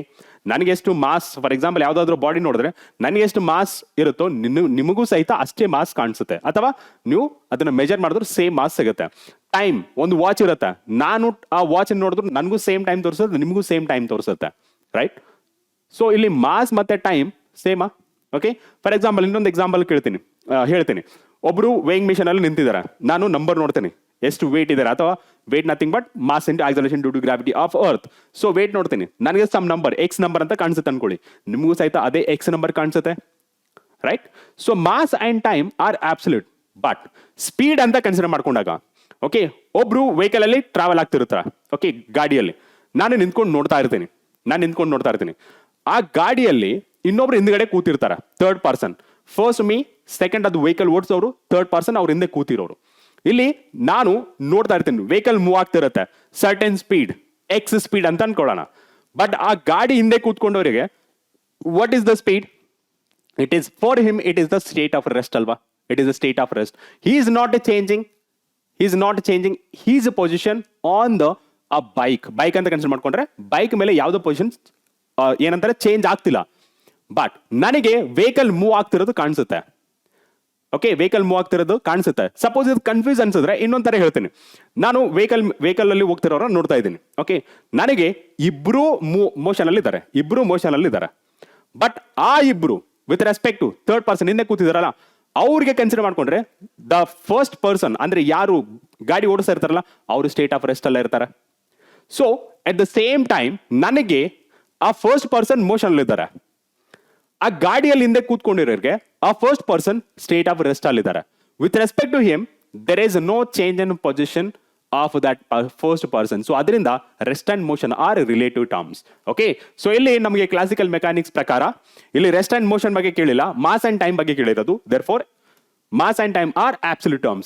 ನನಗೆ ಎಷ್ಟು mass, for example ಯಾವುದಾದ್ರೂ body ನೋಡಿದ್ರೆ ನನಗೆ ಎಷ್ಟು mass ಇರುತ್ತೋ ನಿಮಗೂ ಸಹಿತ ಅಷ್ಟೇ ಮಾಸ್ ಕಾಣಿಸುತ್ತೆ, ಅಥವಾ ನೀವು ಅದನ್ನ ಮೆಜರ್ ಮಾಡಿದ್ರು ಸೇಮ್ ಮಾಸ್ ಸಿಗುತ್ತೆ. ಟೈಮ್, ಒಂದು ವಾಚ್ ಇರುತ್ತೆ, ನಾನು ಆ ವಾಚ್ ನೋಡಿದ್ರು ನನಗೂ ಸೇಮ್ ಟೈಮ್ ತೋರಿಸುತ್ತೆ, ನಿಮಗೂ ಸೇಮ್ ಟೈಮ್ ತೋರಿಸುತ್ತೆ, ರೈಟ್? ಸೊ ಇಲ್ಲಿ ಮಾಸ್ ಮತ್ತೆ ಟೈಮ್ ಸೇಮಾ? ಓಕೆ, ಫಾರ್ ಎಕ್ಸಾಂಪಲ್ ಇನ್ನೊಂದು ಎಕ್ಸಾಂಪಲ್ ಹೇಳ್ತೀನಿ. ಒಬ್ರು ವೇಯಿಂಗ್ ಮಿಷನ್ ಅಲ್ಲಿ ನಿಂತಿದ್ದಾರೆ, ನಾನು ನಂಬರ್ ನೋಡ್ತೀನಿ ಎಷ್ಟು ವೇಟ್ ಇದ್ದಾರೆ, ಅಥವಾ weight nothing but mass into acceleration due to gravity of earth. So weight ನೋಡ್ತೀನಿ, ನನಗೆ ಸಮ್ ನಂಬರ್ ಎಕ್ಸ್ ನಂಬರ್ ಅಂತ ಕಾಣಿಸುತ್ತೆ ಅನ್ಕೊಳ್ಳಿ, ನಿಮಗೂ ಸಹಿತ ಅದೇ ಎಕ್ಸ್ ನಂಬರ್ ಕಾಣಿಸುತ್ತೆ, right? So mass and time are absolute, but speed ಅಂತ ಕನ್ಸಿಡರ್ ಮಾಡ್ಕೊಂಡಾಗ, ಓಕೆ, ಒಬ್ರು ವೆಹಿಕಲ್ ಅಲ್ಲಿ ಟ್ರಾವೆಲ್ ಆಗ್ತಿರ್ತಾರ, ಓಕೆ, ಗಾಡಿಯಲ್ಲಿ ನಾನು ನಿಂತ್ಕೊಂಡು ನೋಡ್ತಾ ಇರ್ತೀನಿ, ಆ ಗಾಡಿಯಲ್ಲಿ ಇನ್ನೊಬ್ರು ಹಿಂದ್ಗಡೆ ಕೂತಿರ್ತಾರ, third person. First me, second ಅದು ವೆಹಿಕಲ್ ಓಡಿಸೋರು, ಥರ್ಡ್ ಪರ್ಸನ್ ಅವ್ರ ಹಿಂದೆ ಕೂತಿರೋರು. ಇಲ್ಲಿ ನಾನು ನೋಡ್ತಾ ಇರ್ತೀನಿ, ವೆಹಿಕಲ್ ಮೂವ್ ಆಗ್ತಿರುತ್ತೆ ಸರ್ಟೆನ್ ಸ್ಪೀಡ್, ಎಕ್ಸ್ ಸ್ಪೀಡ್ ಅಂತ ಅನ್ಕೊಳ್ಳೋಣ, ಬಟ್ ಆ ಗಾಡಿ ಹಿಂದೆ ಕೂತ್ಕೊಂಡವರಿಗೆ what is the speed? It is for him, it is the state of rest ಅಲ್ವಾ? It is the state of rest. He is not changing his position on the bike ಅಂತ consider ಮಾಡ್ಕೊಂಡ್ರೆ, bike ಮೇಲೆ ಯಾವುದೋ position ಏನಂತಾರೆ change ಆಗ್ತಿಲ್ಲ, but ನನಗೆ vehicle move ಆಗ್ತಿರೋದು ಕಾಣಿಸುತ್ತೆ. ಓಕೆ, ವೆಹಿಕಲ್ ಮೂವ್ ಆಗ್ತಿರೋದು ಕಾಣಿಸುತ್ತೆ. ಸಪೋಸ್ ಇದು ಕನ್ಫ್ಯೂಸ್ ಅನ್ಸಿದ್ರೆ ಇನ್ನೊಂಥರ ಹೇಳ್ತೀನಿ. ನಾನು ವೆಹಿಕಲ್ ಅಲ್ಲಿ ಹೋಗ್ತಿರೋರ ನೋಡ್ತಾ ಇದ್ದೀನಿ, ಓಕೆ, ನನಗೆ ಇಬ್ರು ಮೋಷನ್ ಅಲ್ಲಿ ಇದ್ದಾರೆ, ಬಟ್ ಆ ಇಬ್ರು with respect to third person ಹಿಂದೆ ಕೂತಿದಾರಲ್ಲ, ಅವ್ರಿಗೆ ಕನ್ಸಿಡರ್ ಮಾಡ್ಕೊಂಡ್ರೆ ದ ಫಸ್ಟ್ ಪರ್ಸನ್ ಅಂದ್ರೆ ಯಾರು ಗಾಡಿ ಓಡಿಸ್ತಾ ಇರ್ತಾರಲ್ಲ, ಅವರು ಸ್ಟೇಟ್ ಆಫ್ ರೆಸ್ಟ್ ಅಲ್ಲ ಇರ್ತಾರೆ. So at the same time ನನಗೆ ಆ ಫಸ್ಟ್ ಪರ್ಸನ್ ಮೋಷನ್ ಅಲ್ಲಿ ಇದ್ದಾರೆ, ಆ ಗಾಡಿಯಲ್ಲಿ ಹಿಂದೆ ಕೂತ್ಕೊಂಡಿರೋರಿಗೆ ಆ first person state of rest ಅಲ್ಲಿದ್ದಾರೆ. With respect to him there is no change in position of that first person. So ಅದರಿಂದ rest and motion are relative terms. Okay, so ಇಲ್ಲಿ ನಮಗೆ ಕ್ಲಾಸಿಕಲ್ ಮೆಕ್ಯಾನಿಕ್ಸ್ ಪ್ರಕಾರ ಇಲ್ಲಿ ರೆಸ್ಟ್ ಅಂಡ್ ಮೋಷನ್ ಬಗ್ಗೆ ಕೇಳಿಲ್ಲ, mass and time ಬಗ್ಗೆ ಕೇಳಿರೋದು. Therefore mass and time are absolute terms.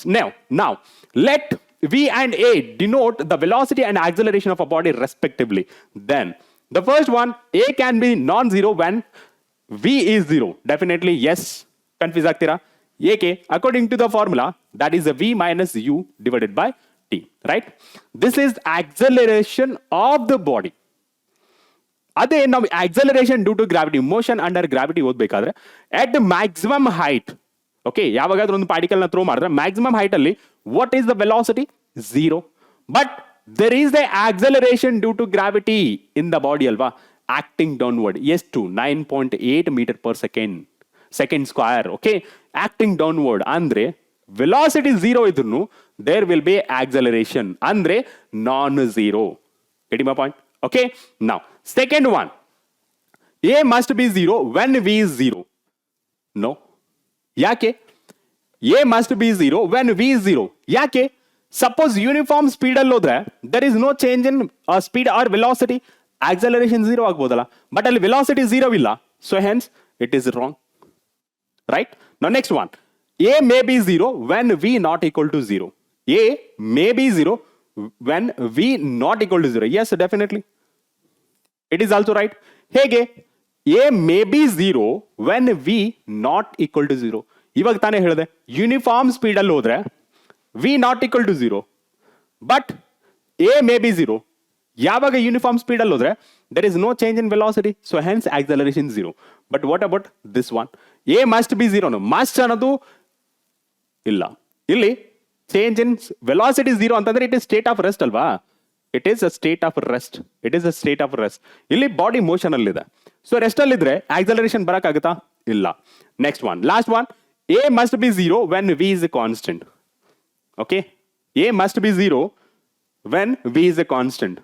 Now let V and A denote the velocity and acceleration of a body respectively. Then the first one, A can be non-zero when V is 0. Definitely yes, confuse ಆಗ್ತೀರಾ? ಏಕೆ? According to the formula that is v minus u divided by t, right? This is acceleration of the body. ಅದೇ ನಾವು acceleration due to gravity, motion under gravity ಓದ್ಬೇಕಾದ್ರೆ at the maximum height, okay, ಯಾವಾಗಾದ್ರೂ ಒಂದು particle ನ throw ಮಾಡಿದ್ರೆ maximum height ಅಲ್ಲಿ what is the velocity? 0. But there is the acceleration due to gravity in the body ಅಲ್ವಾ, acting downward. ಎಷ್ಟು? 9.8 meter per second, second square. Okay, acting downward ಅಂದ್ರೆ velocity 0 ಇದ್ರೂ there will be acceleration ಅಂದ್ರೆ non zero. Getting my point? Okay, now second one, a must be 0 when v is 0. No. ಯಾಕೆ? a must be 0 when v is 0. ಯಾಕೆ? Suppose uniform speed ಅಲ್ಲಿ ಹೋದ್ರೆ there is no change in speed or velocity, acceleration 0 ಆಗ್ಬೋದಲ್ಲ, but ಅಲ್ಲಿ velocity 0 ಇಲ್ಲ, so hence it is wrong, right? Now next one, a may be 0 when v not equal to 0. a may be 0 when v not equal to 0. Yes, definitely. It is also right. ಹೇಗೆ? a may be 0 when v not equal to 0. ಇವಾಗ ತಾನೇ ಹೇಳಿದೆ, uniform speed ಅಲ್ಲಿ ಹೋದ್ರೆ v not equal to 0, but a may be 0. ಯಾವಾಗ uniform speed ಅಲ್ಲಿ ಹೋದ್ರೆ there is no change in velocity, so hence acceleration 0. But what about this one? a must be 0. No, must ಅನ್ನೋದು ಇಲ್ಲ. ಇಲ್ಲಿ change in velocity 0 ಅಂತಂದ್ರೆ it is state of rest ಅಲ್ವಾ, it is a state of rest, it is a state of rest. ಇಲ್ಲಿ body motion ಅಲ್ಲಿ ಇದೆ, so rest ಅಲ್ಲಿ ಇದ್ರೆ ಆಕ್ಸಲರೇಷನ್ ಬರಕ್ಕಾಗುತ್ತಾ? ಇಲ್ಲ. Next one, last one, a must be 0 when v is a constant. Okay, a must be 0 when v is a constant.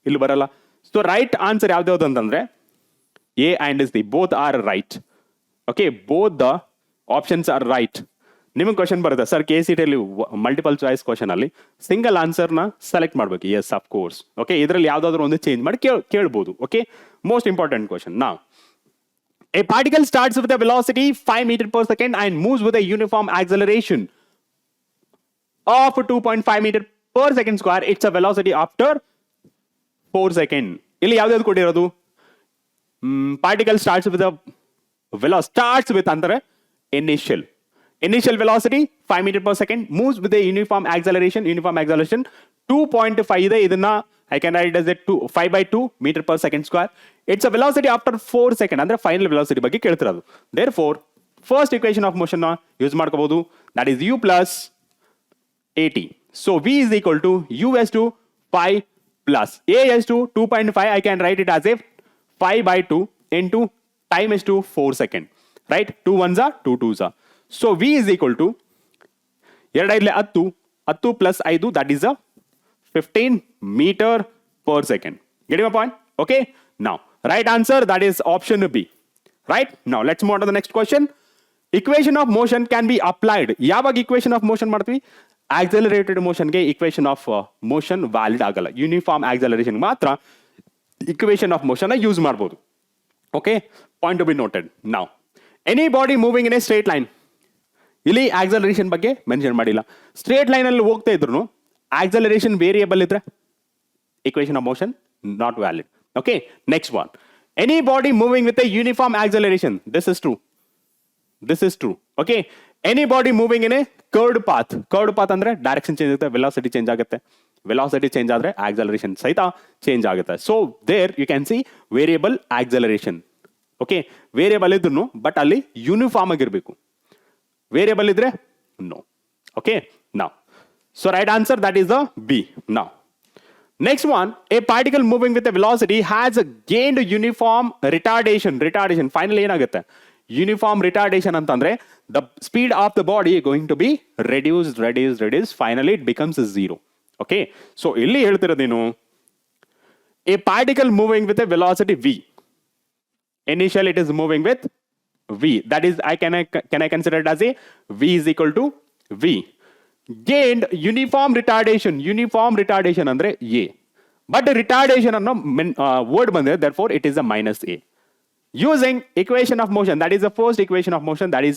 ಇಲ್ಲಿ ಬರಲ್ಲ. So right answer ಯಾವ್ದು ಅಂತಂದ್ರೆ a and c both are right. Okay, both the options are right. ನಿಮಗೆ question ಬರುತ್ತೆ sir KCET ಅಲ್ಲಿ multiple choice question ಅಲ್ಲಿ single answer ನ select ಮಾಡಬೇಕು. Yes, of course. ಓಕೆ, ಇದರಲ್ಲಿ ಯಾವ್ದಾದ್ರು ಒಂದು ಚೇಂಜ್ ಮಾಡಿ ಕೇಳಬಹುದು. Okay, most important question. Now a particle starts with a velocity 5 meter per second and moves with a uniform acceleration of 2.5 meter per second square. It's a velocity after 4 seconds. ಇಲ್ಲಿ ಯಾವ್ದು ಕೊಟ್ಟಿರೋದು? Particle starts with starts with ಅಂದ್ರೆ initial velocity 5 meter per second, moves with a uniform acceleration 2.5 ಇದೆ. ಇದನ್ನ I can write it as a 5 by 2 meter per second square. It's a velocity after 4 seconds ಅಂದ್ರೆ final velocity ಬಗ್ಗೆ ಕೇಳ್ತಿರೋದು. Therefore first equation of motion ನ use ಮಾಡ್ಕೋಬಹುದು, that is u plus at. So v is equal to u s to 5 plus a s to 2.5. I can write it as a 5 by 2 into time is to 4 second, right? 2 ones are 2 twos are. So v is equal to 10 plus 5, that is a 15 meter per second. Getting my point? Okay, now right answer, that is option B. Right, now let's move on to the next question. Equation of motion can be applied. ಯಾವಾಗ equation of motion ಮಾಡ್ತೀವಿ? accelerated motion ಗೆ equation of motion valid ಆಗಲ್ಲ, uniform acceleration ಮಾತ್ರ equation of motion ನ use ಮಾಡಬಹುದು. Okay, point to be noted. Now any body moving in a straight line, ಇಲ್ಲಿ acceleration ಬಗ್ಗೆ mention ಮಾಡಿಲ್ಲ. ಸ್ಟ್ರೇಟ್ ಲೈನ್ ಅಲ್ಲಿ ಹೋಗ್ತಾ ಇದ್ರು acceleration ವೇರಿಯಬಲ್ ಇದ್ರೆ equation of motion not valid. Okay, next one, any body moving with a uniform acceleration, this is true. Okay, any body moving in a curved path ಅಂದ್ರೆ direction change ಆಗುತ್ತೆ, velocity change ಆಗುತ್ತೆ, velocity change ಆದ್ರೆ acceleration ಸಹಿತ change ಆಗುತ್ತೆ. So there you can see variable acceleration. Okay, variable ಇದ್ರು but ಅಲ್ಲಿ uniform ಆಗಿರ್ಬೇಕು, variable ಇದ್ರೆ no. Okay, now so right answer, that is the B. Now next one, a particle moving with a velocity has gained uniform retardation. Finally ಏನಾಗುತ್ತೆ? Uniform retardation ಅಂತಂದ್ರೆ the speed of the body is going to be reduced, finally it becomes 0. Okay, so ಇಲ್ಲಿ ಹೇಳ್ತಿರೋದೇನು? a particle moving with a velocity v, initially it is moving with v, that is can I consider it as a v is equal to v, gained uniform retardation ಅಂದ್ರೆ a, but retardation ಅನ್ನೋ word ಬಂದಿದೆ, therefore it is a minus a. Using equation of motion, that is the first equation of motion, that is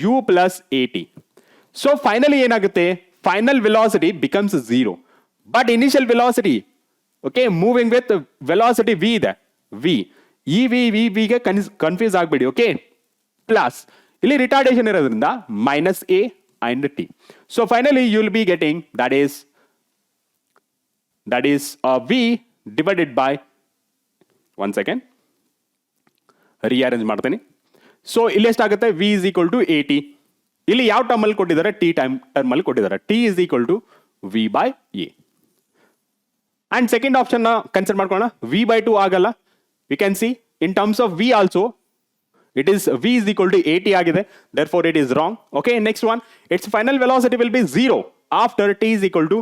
u plus at. So finally ಏನಾಗುತ್ತೆ? final velocity becomes 0, but initial velocity, okay, moving with velocity v ಇದೆ, v ಗೆ confuse ಆಗ್ಬೇಡಿ. Okay, plus ಇಲ್ಲಿ retardation ಇರೋದ್ರಿಂದ minus A and T. So finally you will be getting that is V divided by, one second rearrange ಮಾಡ್ತೀನಿ. So ಇಲ್ಲಿ ಎಷ್ಟಾಗುತ್ತೆ, V is equal to A T. ಇಲ್ಲಿ ಯಾವ ಟರ್ಮ್ ಅಲ್ಲಿ ಕೊಟ್ಟಿದ್ದಾರೆ, ಟಿ ಟರ್ಮ್ ಅಲ್ಲಿ ಕೊಟ್ಟಿದ್ದಾರೆ. T is equal to V by A. And second option consider ಮಾಡ್ಕೊಳ್ಳೋಣ. ವಿ ಬೈ ಟು ಆಗಲ್ಲ. V can see in terms of we also it is v is equal to 80 ಆಗಿದೆ, therefore it is wrong. Okay, next one, its final velocity will be 0 after t is equal to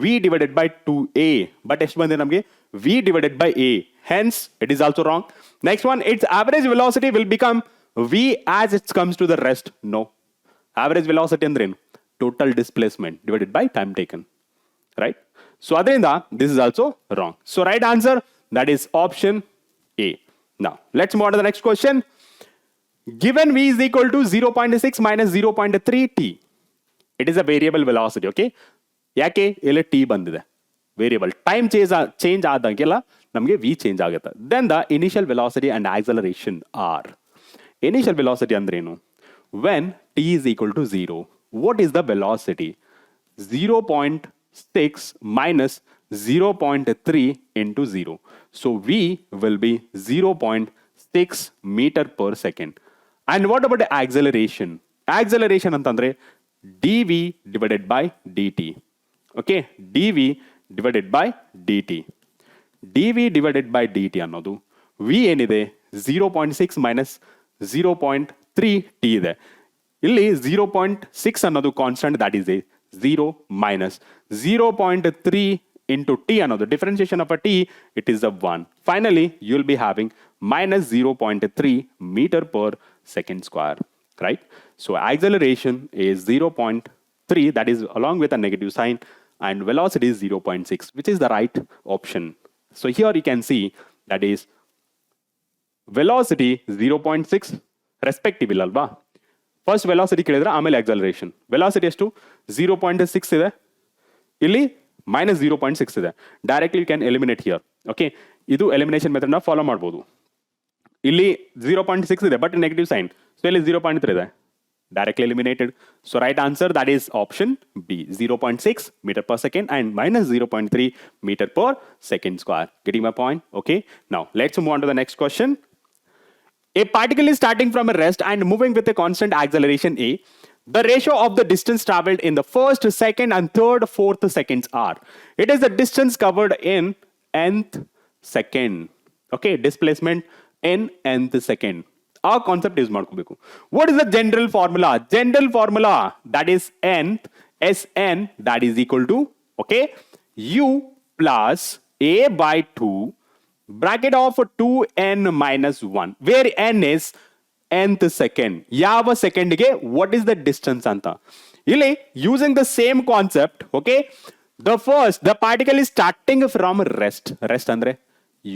v divided by 2a. but ಎಷ್ಟು ಬಂದಿದೆ ನಮಗೆ, v divided by a, hence it is also wrong. Next one, its average velocity will become v as it comes to the rest. No, average velocity ಅಂದ್ರೆ ಏನು, total displacement divided by time taken, right? So ಅದರಿಂದ this is also wrong. So right answer, that is option a. Now let's move on to the next question. Given v is equal to 0.6 minus 0.3 t, it is a variable velocity. Okay, ಯಾಕೆ ಇಲ್ಲಿ t ಬಂದಿದೆ, variable time change ಆದಂಗೆಲ್ಲ ನಮಗೆ v change ಆಗುತ್ತೆ. Then the initial velocity and acceleration are. Initial velocity ಅಂದ್ರೇನು, when t is equal to 0, what is the velocity? 0.6 minus 0.3 into 0. So v will be 0.6 meter per second. And what about the acceleration? Acceleration ಅಂತಂದ್ರೆ dv divided by dt. Okay, dv divided by dt. dv divided by dt ಅನ್ನೋದು v ಏನಿದೆ 0.6 minus 0.3 t ಇದೆ. ಇಲ್ಲಿ 0.6 ಅನ್ನೋದು constant, that is a 0 minus 0.3 into t ಅನ್ನೋದು differentiation of a t, it is a 1. Finally, you will be having minus 0.3 meter per second square, right? So acceleration is 0.3, that is along with a negative sign, and velocity is 0.6, which is the right option. So here you can see that is velocity 0.6 respectively alva. First velocity ಕೇಳಿದ್ರೆ ಆಮೇಲೆ acceleration. Velocity ಎಷ್ಟು 0.6 ಇದೆ, ಇಲ್ಲಿ minus 0.6 ಇದೆ. Directly you can eliminate here. Okay, ಇದು elimination method ನ follow ಮಾಡಬಹುದು. ಇಲ್ಲಿ 0.6 ಇದೆ ಬಟ್ ನೆಗೆಟಿವ್ ಸೈನ್, ಸೊ ಇಲ್ಲಿ 0.3 ಇದೆ, directly eliminated. So right answer, that is option B, 0.6 metre per second and minus 0.3 meter per second square. Getting my point? Okay, now let's move on to the next question. A particle is starting from a rest and moving with a constant acceleration a. The ratio of the distance traveled in the first, second and third, fourth seconds are. It is the distance covered in nth second. Okay, displacement in nth second. Our concept is ಮಾಡ್ಕೋಬೇಕು. What is the general formula? General formula, that is nth, Sn, that is equal to, okay, u plus a by 2 bracket of 2n minus 1, where n is nth second. ಯಾವ ಸೆಕೆಂಡ್ಗೆ what is the distance ಅಂತ. ಇಲ್ಲಿ using the same concept, okay, the particle is starting from rest. Rest ಅಂದ್ರೆ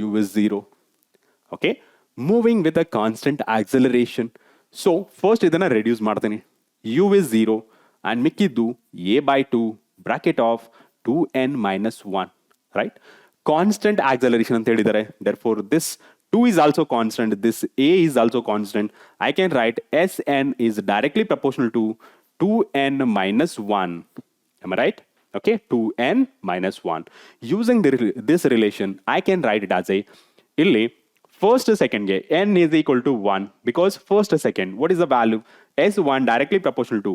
u is 0. Okay, moving with a constant acceleration. So first ಇದನ್ನ reduce ಮಾಡ್ತೀನಿ. u is 0 and ಮಿಕ್ಕಿದ್ದು a by 2 bracket of 2n minus 1, right? Constant acceleration ಅಂತ ಹೇಳಿದ್ದಾರೆ. Therefore this 2 is also constant, this a is also constant. I can write Sn is directly proportional to 2n minus 1. Am I right? Okay, 2n minus 1. Using this relation, I can write it as a, ಇಲ್ಲಿ first second ಗೆ n is equal to 1, because first second, what is the value? S1 directly proportional to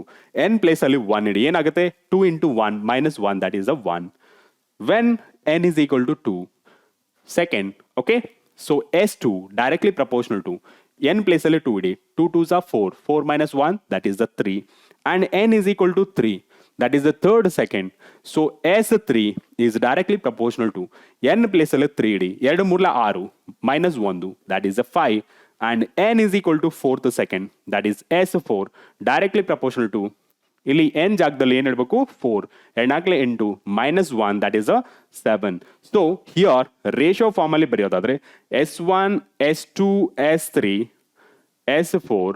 n place ಅಲ್ಲಿ 1 ಇಡಿ, ಏನಾಗುತ್ತೆ 2 into 1 minus 1, that is a 1. When n is equal to 2 second, okay, so S2 directly proportional to n place ಅಲ್ಲಿ 2 ಇಡಿ, 2 2s are 4, 4 minus 1, that is the 3, and n is equal to 3, that is the third second. So S3 is directly proportional to n place ಅಲ್ಲಿ 3 ಇಡಿ, 2 3 6 minus 1, that is a 5, and n is equal to fourth second, that is S4 directly proportional to, ಇಲ್ಲಿ n ಜಾಗದಲ್ಲಿ ಏನು ಇಡಬೇಕು 4, 2 into minus 1, that is a 7. So here ratio form ಅಲ್ಲಿ ಬರೆಯೋದಾದ್ರೆ S1 S2 S3 S4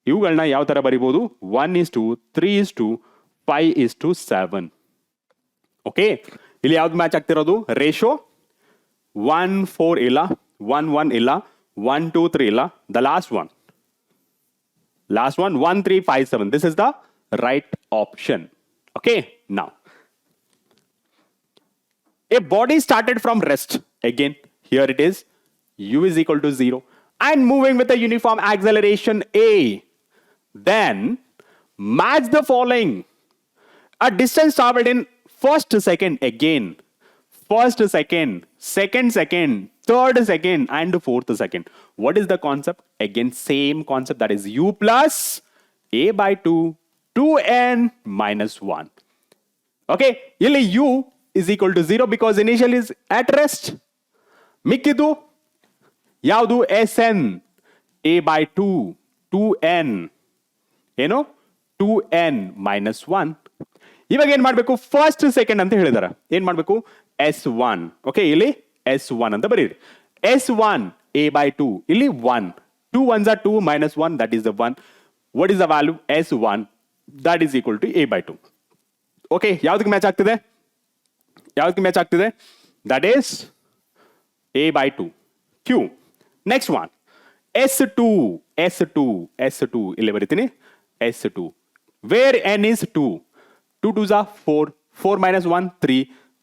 ಇವುಗಳನ್ನ ಯಾವ ತರ ಬರಿಬಹುದು, 1:3:5:7. Okay, ಇಲ್ಲಿ ಯಾವ್ದು ಮ್ಯಾಚ್ ಆಗ್ತಿರೋದು, ರೇಷೋ 1:4 ಇಲ್ಲ, 1:1 ಇಲ್ಲ, 1:2:3 ಇಲ್ಲ, the last one Last one, 1, 3, 5, 7. This is the right option. Okay, now. A body started from rest. Again, here it is. U is equal to 0. And moving with a uniform acceleration A. Then, match the following. A distance traveled in first second again. First second, second second, third second, and fourth second. What is the concept? Again, same concept, that is U plus A by 2, 2n minus 1. Okay, ಇಲ್ಲಿ U is equal to 0 because initial is at rest. ಮಿಕ್ಕಿದು ಯಾವುದು? Sn. A by 2, 2n. ಏನು? 2n minus 1. ಇವಾಗ ಏನ್ ಮಾಡಬೇಕು? First second ಅಂತ ಹೇಳಿದಾರೆ. ಏನ್ ಮಾಡಬೇಕು? S1. ಓಕೆ, ಇಲ್ಲಿ S1 ಅಂತ ಬರೀರಿ. S1 A by 2. ಇಲ್ಲಿ 1. 2 ones are 2 minus 1, that is the 1. What is the value? S1, that is equal to A by 2. Okay, ಯಾವ್ದಕ್ಕೆ ಮ್ಯಾಚ್ ಆಗ್ತಿದೆ? ಯಾವ್ದಕ್ಕೆ ಮ್ಯಾಚ್ ಆಗ್ತಿದೆ? That is A by 2. Q. Next one. S2. S2. S2. ಇಲ್ಲಿ ಬರೀತೀನಿ. S2. Where n is 2. 2 2s are 4. 4 minus 1, 3.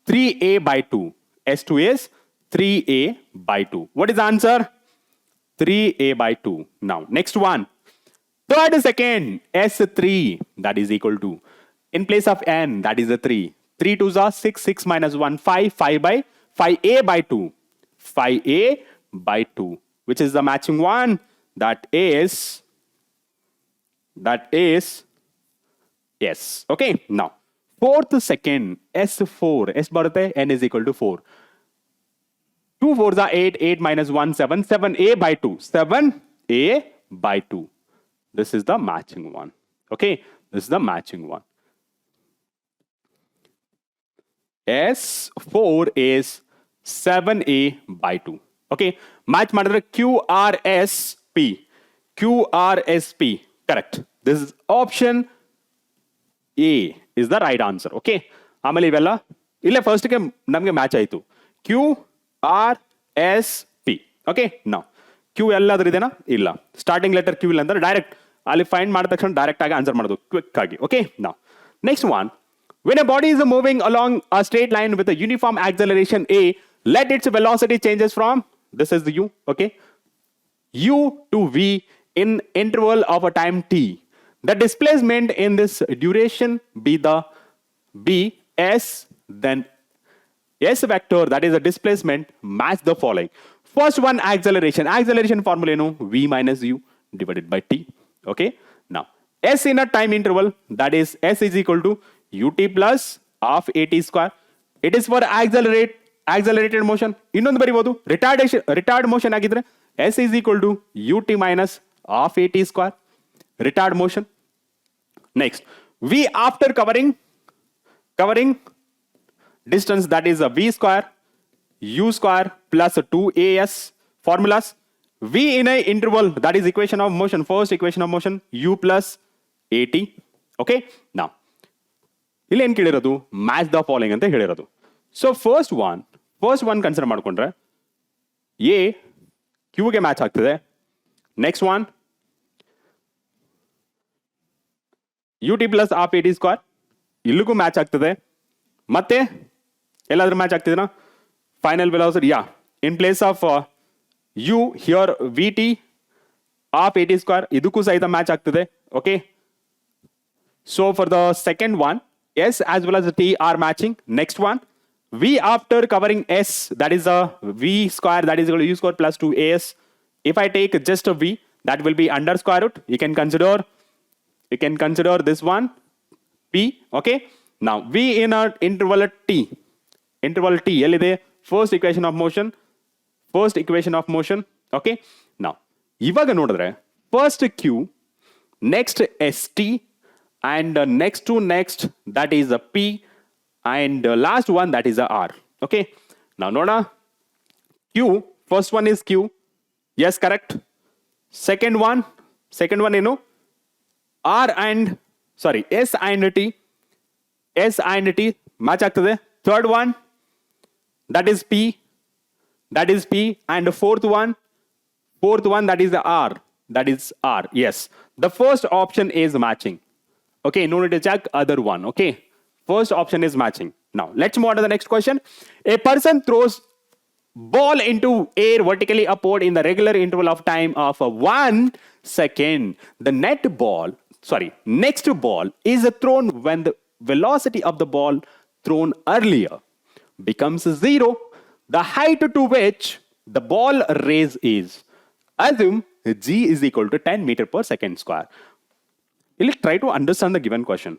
3A by 2. S2 is 3A by 2. What is the answer? 3A by 2. Now, next one. Third second, S3, that is equal to, in place of n, that is a 3. 3 2s are 6. 6 minus 1, 5. 5 by 5A by 2. 5A by 2. Which is the matching one? That is yes. Okay, now. Fourth second, S4. S ಬರುತ್ತೆ, n is equal to 4. 2 4s are 8. 8 minus 1, 7. 7A by 2. 7A by 2. This is the matching one. Okay, this is the matching one. S4 is 7A by 2. Okay, match ಮಾಡಿದ್ರೆ QRSP. QRSP. Correct. This is option A is the right answer. Okay, ಆಮೇಲೆ ಇವೆಲ್ಲ ಇಲ್ಲೇ ಫಸ್ಟ್ಗೆ ನಮಗೆ match ಆಯಿತು. QRSP. Okay, ನಾವು Q ಎಲ್ಲಾದ್ರೂ ಇದೆನಾ? ಇಲ್ಲ. ಸ್ಟಾರ್ಟಿಂಗ್ ಲೆಟರ್ ಕ್ಯೂ ಇಲ್ಲ ಅಂದ್ರೆ ಡೈರೆಕ್ಟ್ ಅಲ್ಲಿ ಫೈಂಡ್ ಮಾಡಿದ ತಕ್ಷಣ ಡೈರೆಕ್ಟ್ ಆಗಿ ಆನ್ಸರ್ ಮಾಡೋದು ಕ್ವಿಕ್ ಆಗಿ. ಓಕೆ, ನಾವು next one. When a body is moving along a straight line with a uniform acceleration A, let its velocity changes from, this is the U, okay, U to V in interval of a time T. The displacement in this duration be S, then S vector, that is the displacement, match the following. First one, acceleration. Acceleration formula, V minus U divided by T. Okay, now S in a time interval, that is S is equal to ut plus half at square. It is for accelerated motion. ಇನ್ನೊಂದು ಬರಿಬಹುದು, retard motion ಆಗಿದ್ರೆ S is equal to ut minus half at square. Retard motion. Next, V after covering distance, that is a V square U square plus 2AS. Formulas. V in a interval, that is equation of motion. First equation of motion, U plus AT. Okay, now ಇಲ್ಲಿ ಏನು ಕೇಳಿರೋದು? Match the following ಅಂತ ಹೇಳಿರೋದು. So first one consider ಮಾಡ್ಕೊಂಡ್ರೆ a ಕ್ಯೂಗೆ match ಆಗ್ತದೆ. Next one UT plus half AT square ಇಲ್ಲಿಗೂ match ಆಗ್ತದೆ. ಮತ್ತೆ ಎಲ್ಲಾದ್ರೂ ಮ್ಯಾಚ್ ಆಗ್ತಿದೆನಾ? Final velocity, yeah, in place of U here VT half AT square ಇದಕ್ಕೂ ಸಹಿತ ಮ್ಯಾಚ್ ಆಗ್ತದೆ. Okay, so for the second one, S as well as T are matching. Next one, V after covering S, that is a V square, that is equal to U square plus 2AS. If I take just a V, that will be under square root. You can consider this one P. Okay, now V in a interval T. ಎಲ್ಲಿದೆ? First equation of motion. Okay, now ಇವಾಗ ನೋಡಿದ್ರೆ first Q, next ST, and next that is a P, and last one that is a R. Okay, now noda Q, first one is Q, yes, correct. Second one R and S and T match ಆಗ್ತದೆ. Third one, that is P, and fourth one that is the R, that is R. Yes, the first option is matching. Okay, no need to check other one. Okay, first option is matching. Now let's move on to the next question. A person throws ball into air vertically upward in the regular interval of time of 1 second. The next ball is thrown when the velocity of the ball thrown earlier becomes 0. The height to which the ball raised is. Assume g is equal to 10 meter per second square. ಇಲ್ಲಿ try to understand the given question.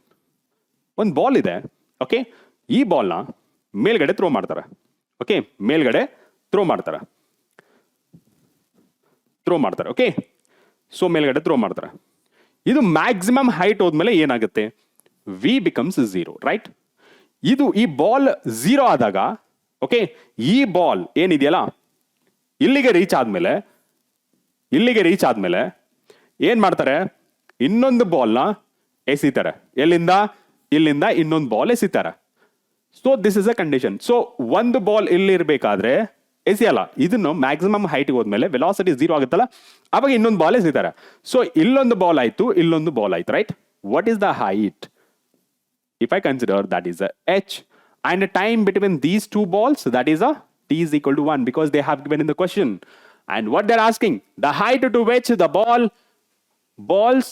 ಒಂದು ball ಇದೆ, okay, ಈ ಬಾಲ್ನ ಮೇಲ್ಗಡೆ throw ಮಾಡ್ತಾರೆ. Okay, ಮೇಲ್ಗಡೆ throw ಮಾಡ್ತಾರೆ. Okay, so ಮೇಲ್ಗಡೆ throw ಮಾಡ್ತಾರೆ. ಇದು ಮ್ಯಾಕ್ಸಿಮಮ್ ಹೈಟ್ ಹೋದ್ಮೇಲೆ ಏನಾಗುತ್ತೆ? V becomes 0, right? ಈ ಬಾಲ್ 0 ಆದಾಗ, ಓಕೆ, ಈ ಬಾಲ್ ಏನಿದೆಯಲ್ಲ ಇಲ್ಲಿಗೆ ರೀಚ್ ಆದ್ಮೇಲೆ ಏನ್ ಮಾಡ್ತಾರೆ? ಇನ್ನೊಂದು ಬಾಲ್ನ ಎಸಿತಾರೆ. ಇಲ್ಲಿಂದ ಇನ್ನೊಂದು ಬಾಲ್ ಎಸಿತಾರೆ. So this is a condition. So ಒಂದು ಬಾಲ್ ಇಲ್ಲಿ ಇರಬೇಕಾದ್ರೆ ಎಸಿಯಲ್ಲ, ಇದನ್ನು ಮ್ಯಾಕ್ಸಿಮಮ್ ಹೈಟ್ ಹೋದ್ಮೇಲೆ ವೆಲಾಸಿಟಿ 0 ಆಗುತ್ತಲ್ಲ, ಅವಾಗ ಇನ್ನೊಂದು ಬಾಲ್ ಎಸಿತಾರೆ. ಸೊ ಇಲ್ಲೊಂದು ಬಾಲ್ ಆಯ್ತು, ಇಲ್ಲೊಂದು ಬಾಲ್ ಆಯ್ತು, right? What is the height? If I consider that is a h, and the time between these two balls, that is a t is equal to 1, because they have given in the question. And what they're asking, the height to which the balls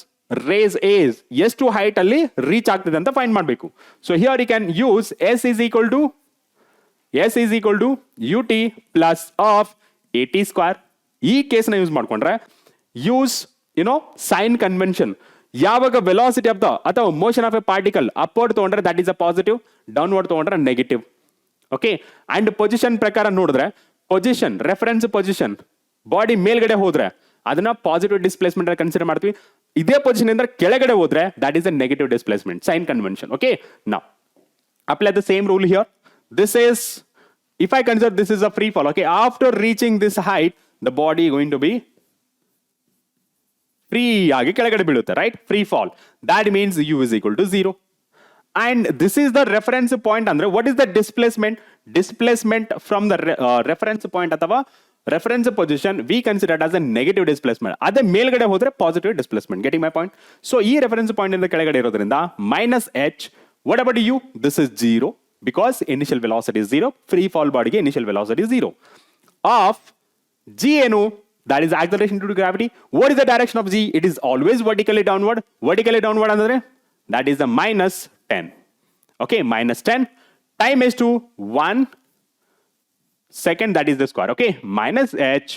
raise is ಎಷ್ಟು height ಅಲ್ಲಿ reach ಆಗ್ತದೆ ಅಂತ find ಮಾಡಬೇಕು. So here you can use s is equal to ut plus of at square. ಈ ಕೇಸ್ನ use ಮಾಡ್ಕೊಂಡ್ರೆ use sign convention. ಯಾವಾಗ velocity of the ಅಥವಾ motion of a particle upward ತಗೊಂಡ್ರೆ that is a positive, downward ತಗೊಂಡ್ರೆ negative. Okay, and position ಪ್ರಕಾರ ನೋಡಿದ್ರೆ position, reference position, body ಮೇಲ್ಗಡೆ ಹೋದ್ರೆ ಅದನ್ನ ಪಾಸಿಟಿವ್ ಡಿಸ್ಪ್ಲೇಸ್ಮೆಂಟ್ ಕನ್ಸಿಡರ್ ಮಾಡ್ತೀವಿ. ಇದೇ ಪೊಸಿಷನ್ ಇಂದ ಕೆಳಗಡೆ ಹೋದ್ರೆ that is a negative displacement, sign convention. Okay, now apply the same rule here. This is, if I consider this is a free fall, okay, after reaching this height the body is going to be free ಆಗಿ ಕೆಳಗಡೆ ಬೀಳುತ್ತೆ, right? Free fall. That means u is equal to 0. And this is the reference point. ಅಂದ್ರೆ what is the displacement from the reference point ಅಥವಾ reference position we considered as a negative displacement. ಅದೇ ಮೇಲ್ಗಡೆ ಹೋದ್ರೆ positive displacement. Getting my point? So ಈ reference point ಇಂದ ಕೆಳಗಡೆ ಇರೋದ್ರಿಂದ minus h. What about u? This is 0 because initial velocity is 0. Free fall ಬಾಡಿಗೆ initial velocity 0 of G ಏನು? That is acceleration due to gravity. What is the direction of g? It is always vertically downward. Vertically downward andre that is the minus 10. Okay, minus 10. Time is to 1 second, that is the square. Okay, minus h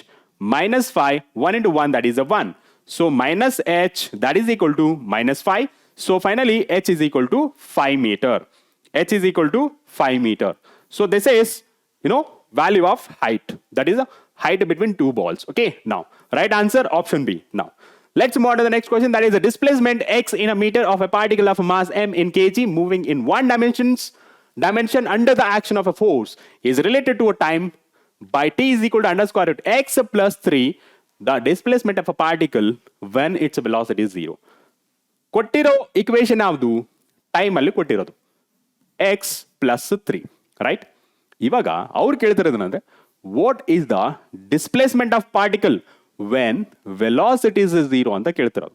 minus 5, 1 into 1, that is a 1. So minus h, that is equal to minus 5. So finally h is equal to 5 meter. H is equal to 5 meter. So this is value of height, that is a height between two balls. Okay, now right answer option B. Now let's move on to the next question, that is the displacement x in a meter of a particle of mass m in kg moving in one dimension under the action of a force is related to a time by t is equal to under square root x plus 3 the displacement of a particle when its velocity is 0. ಕೊಟ್ಟಿರೋ equation ಯಾವುದು? Time ಅಲ್ಲಿ ಕೊಟ್ಟಿರೋದು x plus 3, right? ಇವಾಗ ಅವ್ರು ಕೇಳ್ತಿರೋದೇನಂದ್ರೆ what is the displacement of particle when velocity is 0 ಅಂತ ಕೇಳ್ತಿರೋದು.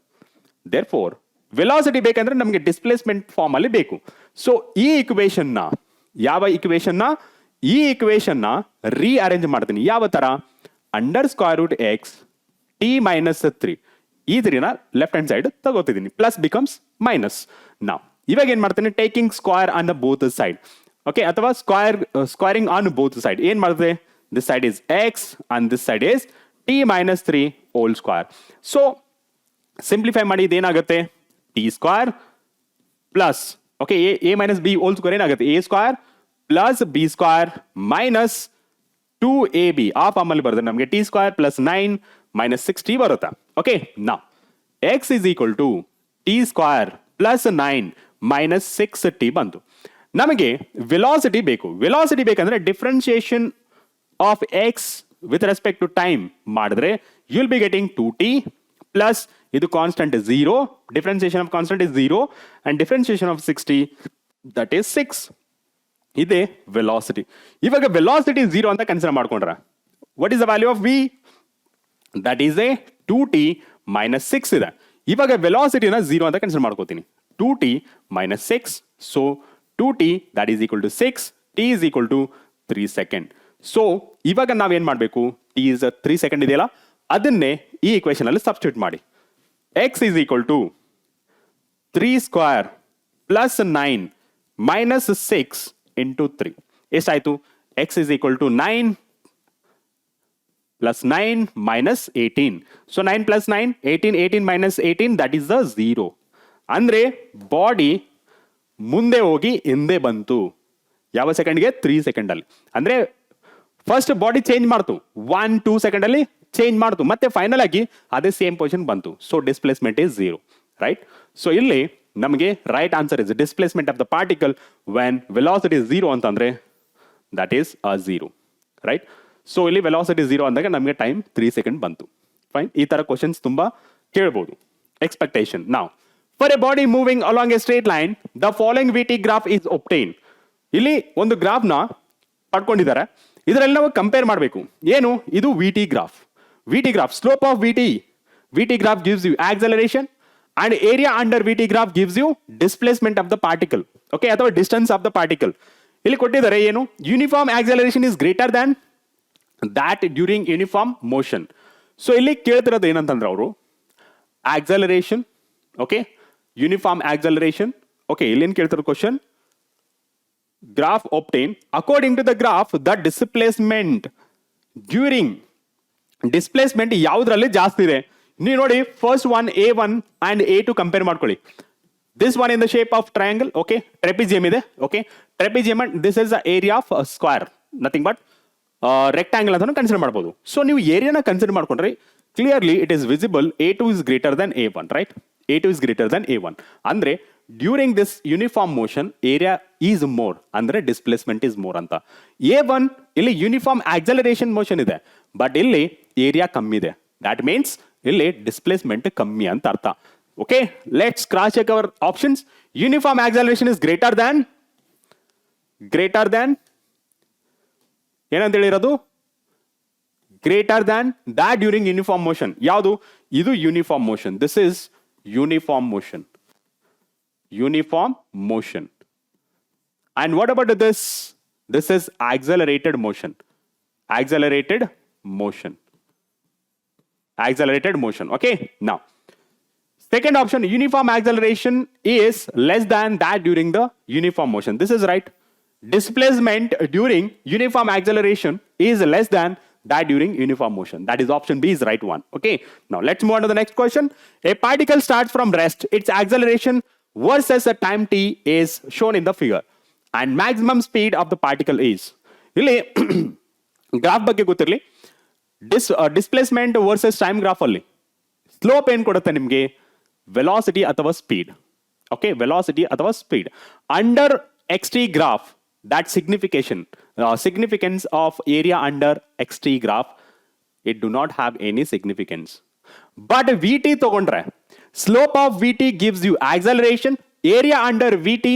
There four velocity ಬೇಕಂದ್ರೆ ನಮಗೆ ಡಿಸ್ಪ್ಲೇಸ್ಮೆಂಟ್ ಫಾರ್ಮ್ ಅಲ್ಲಿ ಬೇಕು. ಸೊ ಈ ಇಕ್ವೇಶನ್ನ ರೀಅರೇಂಜ್ ಮಾಡ್ತೀನಿ. ಯಾವ ತರ? Under square root x t minus 3. ಈ 3ನ ಲೆಫ್ಟ್ ಹ್ಯಾಂಡ್ ಸೈಡ್ ತಗೋತಿದ್ದೀನಿ, ಪ್ಲಸ್ ಬಿಕಮ್ಸ್ ಮೈನಸ್. ನಾವು ಇವಾಗ ಏನ್ ಮಾಡ್ತೀನಿ? Taking square on the both side. Okay, ಅಥವಾ ಸ್ಕ್ವೇರಿಂಗ್ ಆನ್ ಬೋತ್ ಸೈಡ್. ಏನ್ ಮಾಡ್ತದೆ? This side is x and this side is t minus 3 whole square. So simplify ಮಾಡಿ ಇದೇನಾಗುತ್ತೆ? t square plus, okay, a minus b whole square ಏನಾಗುತ್ತೆ? a square plus b square minus 2ab. ಆ form ಅಲ್ಲಿ ಬರುತ್ತೆ ನಮಗೆ. t square plus 9 minus 6t ಬರುತ್ತೆ. Okay, now x is equal to t square plus 9 minus 6t ಬಂತು. ನಮಗೆ velocity ಬೇಕು. Velocity ಬೇಕಂದ್ರೆ differentiation of x with respect to time ಮಾಡಿದ್ರೆ you'll be getting 2t plus ಇದು constant 0, differentiation of constant is 0 and differentiation of 6t that is 6. ಇದೇ velocity. ಇವಾಗ velocity 0 ಅಂತ consider ಮಾಡ್ಕೊಂಡ್ರೆ what is the value of v? That is a 2t minus 6 ಇದೆ. ಇವಾಗ ವೆಲಾಸಿಟಿನ 0 ಅಂತ consider ಮಾಡ್ಕೋತೀನಿ. 2t minus 6. So 2t that is equal to 6. t is equal to 3 second. So ಇವಾಗ ನಾವೇನ್ ಮಾಡಬೇಕು, t is 3 second ಇದೆಯಲ್ಲ, ಅದನ್ನೇ ಈ ಇಕ್ವೇಶನ್ ಅಲ್ಲಿ ಸಬ್ಸ್ಟಿಟ್ಯೂಟ್ ಮಾಡಿ. x is equal to 3 square plus 9 minus 6 into 3. ಎಷ್ಟಾಯ್ತು? x is equal to 9 plus 9 minus 18. So 9 plus 9, 18, 18 minus 18, that is the 0. ಅಂದ್ರೆ ಬಾಡಿ ಮುಂದೆ ಹೋಗಿ ಹಿಂದೆ ಬಂತು. ಯಾವ ಸೆಕೆಂಡ್ಗೆ? 3 ಸೆಕೆಂಡ್ ಅಲ್ಲಿ. ಅಂದ್ರೆ ಫಸ್ಟ್ ಬಾಡಿ ಚೇಂಜ್ ಮಾಡ್ತು, 1-2 ಸೆಕೆಂಡ್ ಅಲ್ಲಿ ಚೇಂಜ್ ಮಾಡ್ತು, ಮತ್ತೆ ಫೈನಲ್ ಆಗಿ ಅದೇ ಸೇಮ್ ಪೊಸಿಷನ್ ಬಂತು. So displacement is 0, right? So ಇಲ್ಲಿ ನಮಗೆ right answer is displacement of the particle when velocity is 0 ಅಂತಂದ್ರೆ that is a 0, right? So ಇಲ್ಲಿ ವೆಲಾಸಿಟಿ 0 ಅಂದಾಗ ನಮಗೆ ಟೈಮ್ 3 ಸೆಕೆಂಡ್ ಬಂತು. ಫೈನ್. ಈ ತರ ಕ್ವಶನ್ಸ್ ತುಂಬಾ ಕೇಳಬಹುದು. ಎಕ್ಸ್ಪೆಕ್ಟೇಷನ್. ನಾವು for a body moving along a straight line the following v t graph is obtain. ಇಲ್ಲಿ ಒಂದು ಗ್ರಾಫ್ ನ ಪಡ್ಕೊಂಡಿದ್ದಾರೆ. ಇದರಲ್ಲಿ ನಾವು ಕಂಪೇರ್ ಮಾಡಬೇಕು. ಏನು ಇದು? V t graph. V t graph, slope of v t graph gives you acceleration and area under v t graph gives you displacement of the particle, okay, ಅಥವಾ distance of the particle. ಇಲ್ಲಿ ಕೊಟ್ಟಿದ್ದಾರೆ ಏನು? Uniform acceleration is greater than that during uniform motion. So ಇಲ್ಲಿ ಕೇಳ್ತಿರೋದು ಏನಂತಂದ್ರೆ ಅವರು acceleration, okay, uniform acceleration, okay. ಇಲ್ಲೇನು ಕೇಳ್ತಿರೋ question? Graph obtain according to the graph the displacement during. Displacement ಯಾವುದ್ರಲ್ಲಿ ಜಾಸ್ತಿ ಇದೆ? ನೀವು ನೋಡಿ, first one A1 and A2 compare ಮಾಡ್ಕೊಳ್ಳಿ. This one in the shape of triangle, okay, trapezium ಇದೆ, okay, trapezium and this is the area of square, nothing but rectangle ಅಂತ consider ಮಾಡಬಹುದು. So ನೀವು ಏರಿಯಾನ ಕನ್ಸಿಡರ್ ಮಾಡ್ಕೊಂಡ್ರೆ clearly it is visible A2 is greater than A1, right? A2 is greater than A1 ಅಂದ್ರೆ during this uniform motion area is more, ಅಂದ್ರೆ displacement is more ಅಂತ. A1 ಇಲ್ಲಿ uniform acceleration motion ಇದೆ, but ಇಲ್ಲಿ area ಕಮ್ಮಿ ಇದೆ. That means ಇಲ್ಲಿ displacement ಕಮ್ಮಿ ಅಂತ ಅರ್ಥ. Okay, let's cross check our options. Uniform acceleration is greater than ಏನಂತ ಹೇಳಿರೋದು? Greater than that during uniform motion. ಯಾವುದು? ಇದು uniform motion. This is uniform motion. Uniform motion. And what about this? This is accelerated motion. Accelerated motion. Accelerated motion. Okay, now second option, uniform acceleration is less than that during the uniform motion. This is right. Displacement during uniform acceleration is less than that during uniform motion. That is option B is right one. Okay, now let's move on to the next question. A particle starts from rest. Its acceleration versus the time t is shown in the figure and maximum speed of the particle is. ಇಲ್ಲಿ graph ಬಗ್ಗೆ ಗೊತ್ತಿರಲಿ. Displacement versus time graph ಅಲ್ಲಿ slope ಏನ್ ಕೊಡುತ್ತೆ ನಿಮಗೆ? Velocity ಅಥವಾ speed. Okay, velocity ಅಥವಾ speed. Under xt graph, that significance of area under xt graph, it do not have any significance. But vt ತಗೊಂಡ್ರೆ slope of vt gives you acceleration, area under vt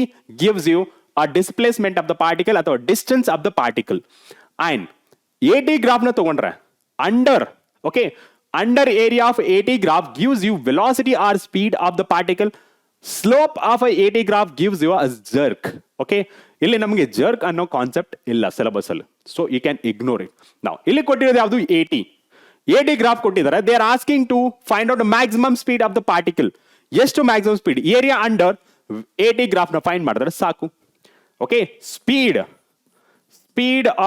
gives you a displacement of the particle ಅಥವಾ distance of the particle. And at graph ನ ತಗೊಂಡ್ರೆ under area of at graph gives you velocity or speed of the particle. Slope of a at graph gives you a jerk. Okay, ಇಲ್ಲಿ ನಮಗೆ jerk ಅನ್ನೋ concept ಇಲ್ಲ syllabus ಅಲ್ಲಿ, so you can ignore it. ನಾವು ಇಲ್ಲಿ ಕೊಟ್ಟಿರೋದು ಯಾವುದು? AT graph ಕೊಟ್ಟಿದ್ದಾರೆ. They are asking to find out maximum speed of the particle. ಎಷ್ಟು maximum speed? Area under AT graph ನ ಫೈಂಡ್ ಮಾಡಿದ್ರೆ ಸಾಕು. Okay, speed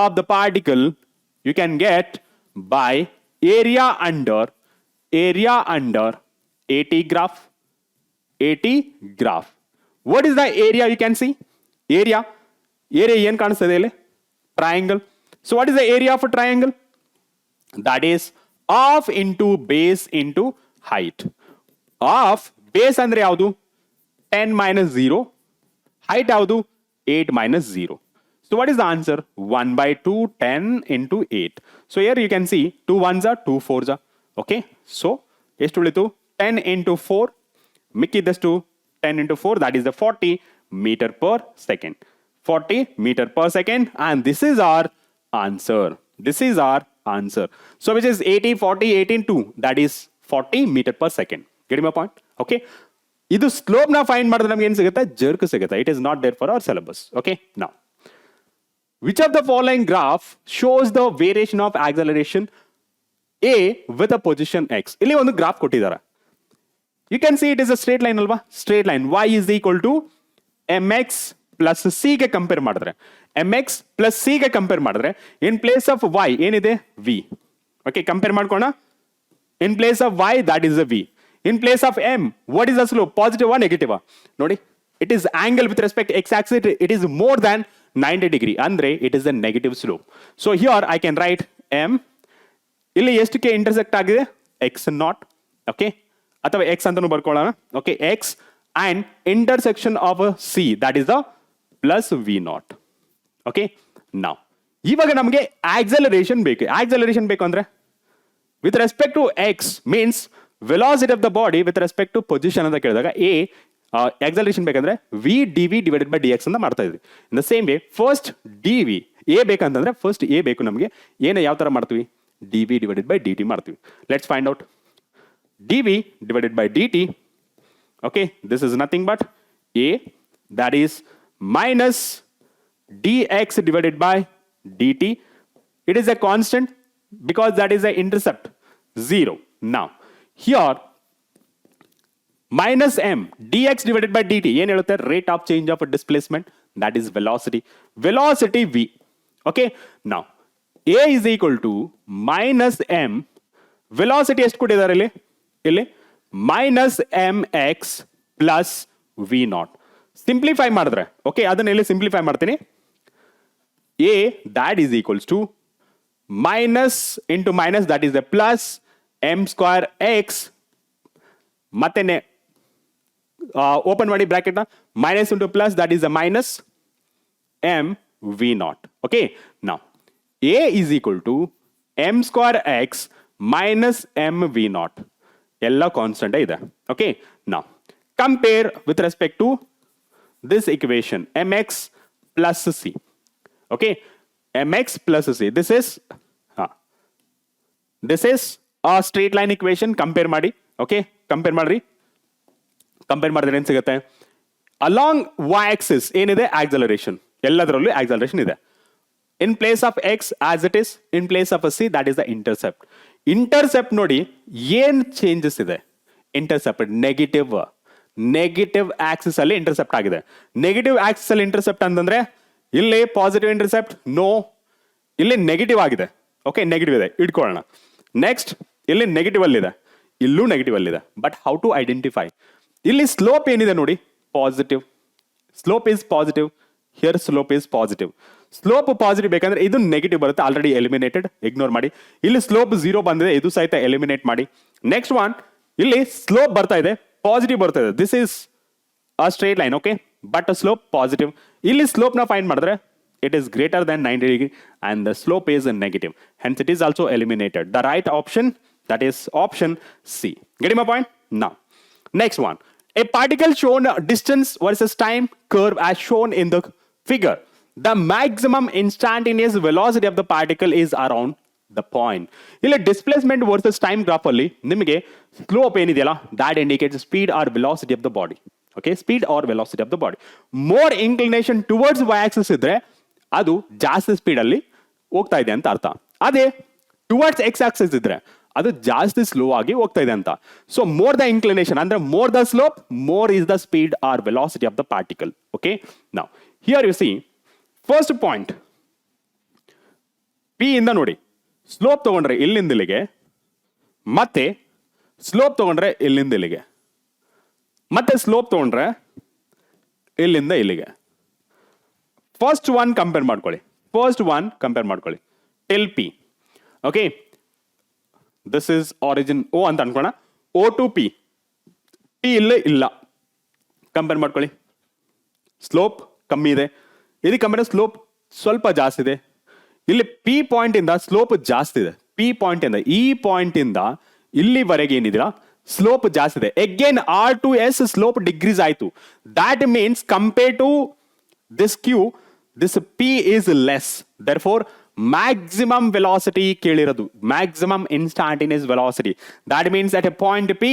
of the particle you can get by area under AT graph. What is the area? You can see area ಏನು ಕಾಣಿಸ್ತದೆ ಇಲ್ಲಿ? Triangle. So what is the area of a triangle? That is half into base into height. Half base ಅಂದ್ರೆ ಯಾವುದು? 10 minus 0. Height ಯಾವುದು? 8 minus 0. So what is the answer? 1/2 10 into 8. So here you can see 2 1s are 2 4s are. Okay, so ಎಷ್ಟು ಉಳಿತು? 10 into 4 ಮಿಕ್ಕಿದಷ್ಟು 10 into 4, that is the 40 meter per second. 40 meter per second, and this is our answer. So which is 80 40 18 2, that is 40 meter per second. Getting my point? Okay. ಇದು slope ನ find ಮಾಡಿದ್ರೆ ನಮ್ಗೆ ಏನು ಸಿಗುತ್ತೆ? Jerk ಸಿಗುತ್ತೆ. It is not there for our syllabus. Okay. Now which of the following graph shows the variation of acceleration a with a position x? ಇಲ್ಲಿ ಒಂದು graph ಕೊಟ್ಟಿದ್ದಾರೆ. You can see it is a straight line ಅಲ್ವಾ? Straight line. Y is equal to mx plus c ಗೆ compare ಮಾಡಿದ್ರೆ, mx plus c ಗೆ compare ಮಾಡಿದ್ರೆ in place of y ಏನಿದೆ? v. ಓಕೆ, ಕಂಪೇರ್ ಮಾಡ್ಕೋಣ. In place of y, that is a v. In place of m, what is the slope? Positive or negative? ನೋಡಿ, it is angle with respect to x axis, it is more than 90 degree. ಅಂದ್ರೆ it is a negative slope. So here I can write m. ಇಲ್ಲಿ ಎಷ್ಟಕ್ಕೆ intersect ಆಗಿದೆ? x naught. Okay, ಅಥವಾ x ಅಂತಾನು ಬರ್ಕೊಳ್ಳೋಣ. Okay, x and intersection of c, that is the plus v naught. Okay, now ಇವಾಗ ನಮಗೆ acceleration ಬೇಕು. Acceleration ಬೇಕು ಅಂದ್ರೆ with respect to x means velocity of the body with respect to position ಅಂತ ಕೇಳಿದಾಗ a acceleration ಬೇಕಂದ್ರೆ v dv divided by dx ಅಂತ ಮಾಡ್ತಾ ಇದ್ವಿ. in the same way first dv a ಬೇಕಂತಂದ್ರೆ first a ಬೇಕು ನಮಗೆ. ಏನ ಯಾವ ತರ ಮಾಡ್ತೀವಿ? dv divided by dt ಮಾಡ್ತೀವಿ. let's find out dv divided by dt. okay, this is nothing but a, that is minus dx divided by dt. it is a constant because that is the intercept 0. now here minus m dx divided by dt ಏನು ಹೇಳುತ್ತೆ? rate of change of displacement, that is velocity. velocity v. okay, now a is equal to minus m. velocity ಎಷ್ಟು ಕೊಟ್ಟಿದ್ದಾರೆ ಇಲ್ಲಿ? ಇಲ್ಲಿ minus mx plus v naught. Simplify ಮಾಡಿದ್ರೆ, okay, ಅದನ್ನ ಇಲ್ಲಿ simplify ಮಾಡ್ತೀನಿ. a that is equals to minus into minus, that is the plus m square x ಮತ್ತೆ open ಮಾಡಿ ಬ್ರಾಕೆಟ್ ನ, minus into plus, that is the minus m v naught. okay, now a is equal to m square x minus m v naught. ಎಲ್ಲ constant ಇದೆ. okay, now compare with respect to this equation mx plus c. okay, mx plus c, this is a straight line equation. compare ಮಾಡಿ. okay, compare ಮಾಡ್ರಿ. Compare ಮಾಡಿದ್ರೆ ಏನು ಸಿಗುತ್ತೆ? Along y axis ಏನಿದೆ? Acceleration. ಎಲ್ಲದರಲ್ಲೂ acceleration ಇದೆ. in place of x as it is, in place of a c, that is the intercept. intercept ನೋಡಿ ಏನ್ ಚೇಂಜಸ್ ಇದೆ? intercept ನೆಗೆಟಿವ್ ಆಕ್ಸಿಸ್ ಅಲ್ಲಿ ಇಂಟರ್ಸೆಪ್ಟ್ ಆಗಿದೆ. ನೆಗೆಟಿವ್ ಆಕ್ಸಿಸ್ ಅಲ್ಲಿ ಇಂಟರ್ಸೆಪ್ಟ್ ಅಂತಂದ್ರೆ ಇಲ್ಲಿ ಪಾಸಿಟಿವ್ ಇಂಟರ್ಸೆಪ್ಟ್ ನೋ, ಇಲ್ಲಿ ನೆಗೆಟಿವ್ ಆಗಿದೆ. ಓಕೆ, ನೆಗೆಟಿವ್ ಇದೆ ಇಟ್ಕೊಳ್ಳೋಣ. ನೆಕ್ಸ್ಟ್ ಇಲ್ಲಿ ನೆಗೆಟಿವ್ ಅಲ್ಲಿದೆ, ಇಲ್ಲೂ ನೆಗೆಟಿವ್ ಅಲ್ಲಿದೆ. But how to identify? ಇಲ್ಲಿ ಸ್ಲೋಪ್ ಏನಿದೆ ನೋಡಿ, positive. Slope is positive, here slope is positive. Slope positive ಬೇಕಂದ್ರೆ ಇದು ನೆಗೆಟಿವ್ ಬರುತ್ತೆ, ಆಲ್ರೆಡಿ ಎಲಿಮಿನೇಟೆಡ್, ಇಗ್ನೋರ್ ಮಾಡಿ. ಇಲ್ಲಿ ಸ್ಲೋಪ್ 0 ಬಂದಿದೆ, ಇದು ಸಹಿತ ಎಲಿಮಿನೇಟ್ ಮಾಡಿ. ನೆಕ್ಸ್ಟ್ ಒನ್, ಇಲ್ಲಿ ಸ್ಲೋಪ್ ಬರ್ತಾ ಇದೆ, ಪಾಸಿಟಿವ್ ಬರ್ತಾ ಇದೆ. This is a straight line. Okay, but slope positive. ಇಲ್ಲಿ ಸ್ಲೋಪ್ ನ ಫೈಂಡ್ ಮಾಡಿದ್ರೆ it is greater than 90 degree and the slope is negative, hence it is also eliminated. The right option, that is option C. Getting my point? Now next one, a particle shown distance versus time curve as shown in the figure. The maximum instantaneous velocity of the particle is around the point. ಇಲ್ಲಿ displacement versus time graph ಅಲ್ಲಿ ನಿಮಗೆ slope ಏನಿದೆಯಲ್ಲ, that indicates speed or velocity of the body. okay, speed or velocity of the body. more inclination towards y axis ಇದ್ರೆ ಅದು ಜಾಸ್ತಿ speed ಅಲ್ಲಿ ಹೋಗ್ತಾ ಇದೆ ಅಂತ ಅರ್ಥ. ಅದೇ ಟುವರ್ಡ್ಸ್ ಎಕ್ಸ್ ಆಕ್ಸಿಸ್ ಇದ್ರೆ ಅದು ಜಾಸ್ತಿ ಸ್ಲೋ ಆಗಿ ಹೋಗ್ತಾ ಇದೆ ಅಂತ. ಸೊ ಮೋರ್ ದ ಇನ್ಕ್ಲಿನೇಷನ್ ಅಂದ್ರೆ more the slope, more is the speed or velocity of the particle. Okay, now here you see first point P ಇಂದ ನೋಡಿ, ಸ್ಲೋಪ್ ತಗೊಂಡ್ರೆ ಇಲ್ಲಿಂದ ಇಲ್ಲಿಗೆ, ಮತ್ತೆ ಸ್ಲೋಪ್ ತಗೊಂಡ್ರೆ ಇಲ್ಲಿಂದ ಇಲ್ಲಿಗೆ, ಮತ್ತೆ ಸ್ಲೋಪ್ ತಗೊಂಡ್ರೆ ಇಲ್ಲಿಂದ ಇಲ್ಲಿಗೆ. ಫಸ್ಟ್ ಒನ್ ಕಂಪೇರ್ ಮಾಡ್ಕೊಳ್ಳಿ till p. Okay, this is origin o ಅಂತ ಅನ್ಕೋಣ. ಓ ಟು ಪಿ, ಪಿ ಇಲ್ಲೇ ಇಲ್ಲ, ಕಂಪೇರ್ ಮಾಡ್ಕೊಳ್ಳಿ. ಸ್ಲೋಪ್ ಕಮ್ಮಿ ಇದೆ, ಇದಕ್ಕೆ ಕಂಪೇರ್ ಸ್ಲೋಪ್ ಸ್ವಲ್ಪ ಜಾಸ್ತಿ ಇದೆ. ಇಲ್ಲಿ ಪಿ ಪಾಯಿಂಟ್ ಇಂದ ಸ್ಲೋಪ್ ಜಾಸ್ತಿ ಇದೆ. ಪಿ ಪಾಯಿಂಟ್ ಇಂದ ಈ ಪಾಯಿಂಟ್ ಇಂದ ಇಲ್ಲಿವರೆಗೆ ಏನಿದಿಲ್ಲ ಸ್ಲೋಪ್ ಜಾಸ್ತಿ ಇದೆ. Again r to s slope decrease ಆಯ್ತು. That means compare to this q, this p is less. therefore maximum velocity ಕೇಳಿರೋದು, maximum instantaneous velocity. That means at a point P,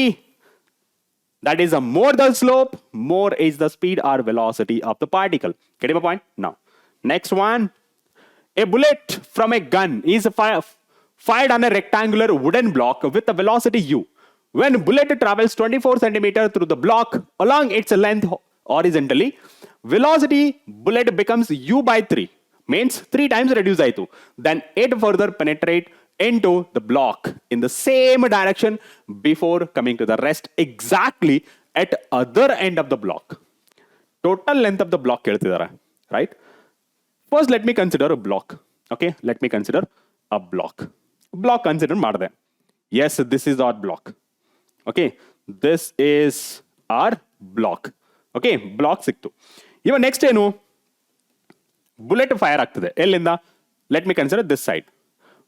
that is a more the slope, more is the speed or velocity of the particle. Getting my point? Now, next one. A bullet from a gun is fired on a rectangular wooden block with a velocity u. When bullet travels 24 centimeters through the block along its length horizontally, velocity bullet becomes u by 3. Means 3 times reduce aitu. Then it further penetrate into the block in the same direction before coming to the rest exactly at other end of the block. Total length of the block keltidara, right? First, let me consider a block. Okay, let me consider a block. Block consider marde. Yes, this is our block. Okay, this is our block. Okay, block siktu. Even next ಏನು, bullet fire ಆಗ್ತದೆ ಎಲ್ಲಿಂದ? Let me consider this side.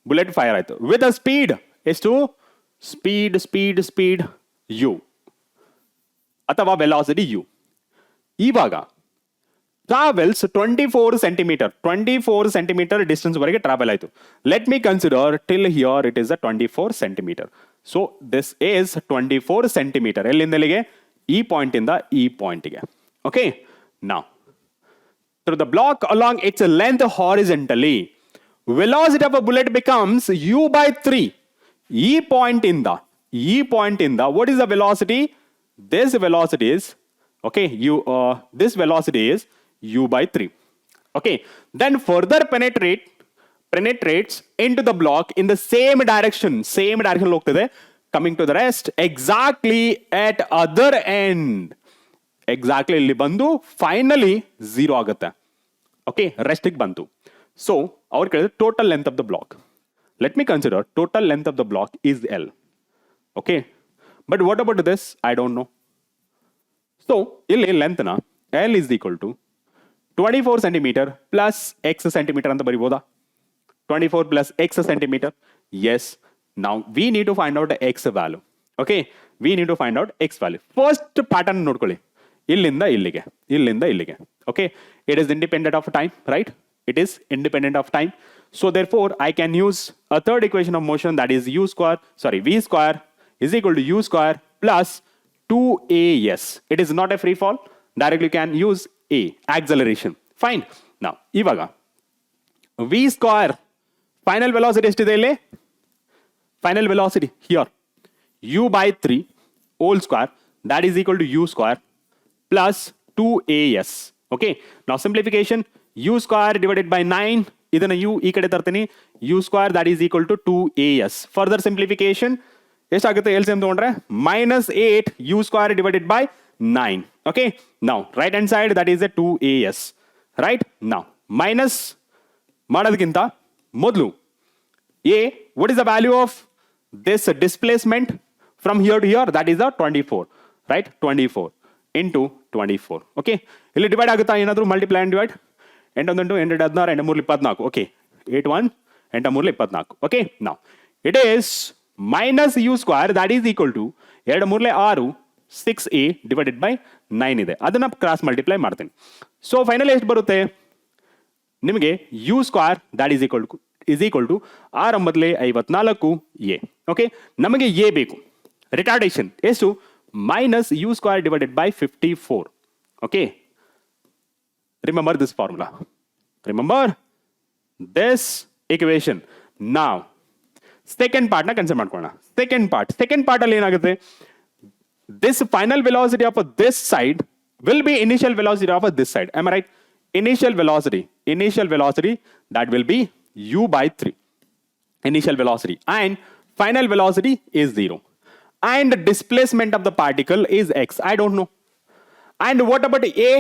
Bullet fire ಆಯ್ತು with a speed ಎಷ್ಟು? speed u ಅಥವಾ velocity u. ಇವಾಗ travels 24 centimeter distance ವರೆಗೆ travel ಆಯಿತು. Let me consider till here it is a 24 centimeter. So this is 24 centimeter. ಎಲ್ಲಿಂದ ಎಲ್ಲಿಗೆ? ಈ point ಇಂದ ಈ ಪಾಯಿಂಟ್ಗೆ. Okay, now through the block along its length horizontally, velocity of a bullet becomes u by 3. ಈ point ಇಂದ what is the velocity? This velocity is, okay, this velocity is u by 3. Okay, then further penetrates into the block in the same direction ಹೋಗ್ತದೆ, coming to the rest exactly at other end. Exactly ಇಲ್ಲಿ ಬಂದು finally 0 ಆಗುತ್ತೆ. Okay, rest ಗೆ ಬಂತು. So ಅವ್ರು ಕೇಳಿದ್ರೆ total length of the block. Let me consider total length of the block is L. Okay, but what about this? I don't know. So ಇಲ್ಲಿ length ನ L is equal to 24 centimeter plus x centimeter ಅಂತ ಬರಿಬೋದಾ? 24 plus x centimeter. Yes. Now we need to find out the x value. Okay, we need to find out x value. First pattern ನೋಡ್ಕೊಳ್ಳಿ, ಇಲ್ಲಿಂದ ಇಲ್ಲಿಗೆ. Okay, it is independent of time, right? It is independent of time. So therefore I can use a third equation of motion, that is v square is equal to u square plus 2as. It is not a free fall. Directly you can use a acceleration. Fine. Now ಇವಾಗ v square final velocity ಎಷ್ಟಿದೆ ಇಲ್ಲಿ? Final velocity here u by 3 whole square, that is equal to u square plus 2as. Okay, now simplification, u square divided by 9, ಇದನ್ನ u ಈ ಕಡೆ ತರ್ತೀನಿ, u square that is equal to 2as. Further simplification ಎಷ್ಟಾಗುತ್ತೆ LCM ತಗೊಂಡ್ರೆ -8 u square divided by 9. Okay, now right hand side that is a 2as. Right, now minus ಮಾಡೋದಕ್ಕಿಂತ ಮೊದಲು a, what is the value of this displacement from here to here? That is a 24, right? 24 into 24. Okay, ಇಲ್ಲಿ divide ಆಗುತ್ತಾ ಏನಾದರೂ? Multiply and divide. 8 1 8 16 8 3 24. Okay, 8 1 8 3 24. Okay, now it is minus u square that is equal to 2 3 6 6a divided by 9 ಇದೆ, ಅದನ್ನ cross multiply ಮಾಡ್ತೀನಿ. So final ಎಷ್ಟು ಬರುತ್ತೆ ನಿಮಗೆ? u square that is equal to 6 9 54a. Okay, ನಮಗೆ a ಬೇಕು. Retardation ಎಷ್ಟು? minus u square divided by 54. Okay, remember this formula, remember this equation. Now second part ನ ಕನ್ಸಿಡರ್ ಮಾಡ್ಕೊಳ್ಳೋಣ. second part ಅಲ್ಲಿ ಏನಾಗುತ್ತೆ? This final velocity of this side will be initial velocity of this side. Am I right? Initial velocity that will be u by 3. Initial velocity and final velocity is 0. And the displacement of the particle is x. I don't know. And what about a?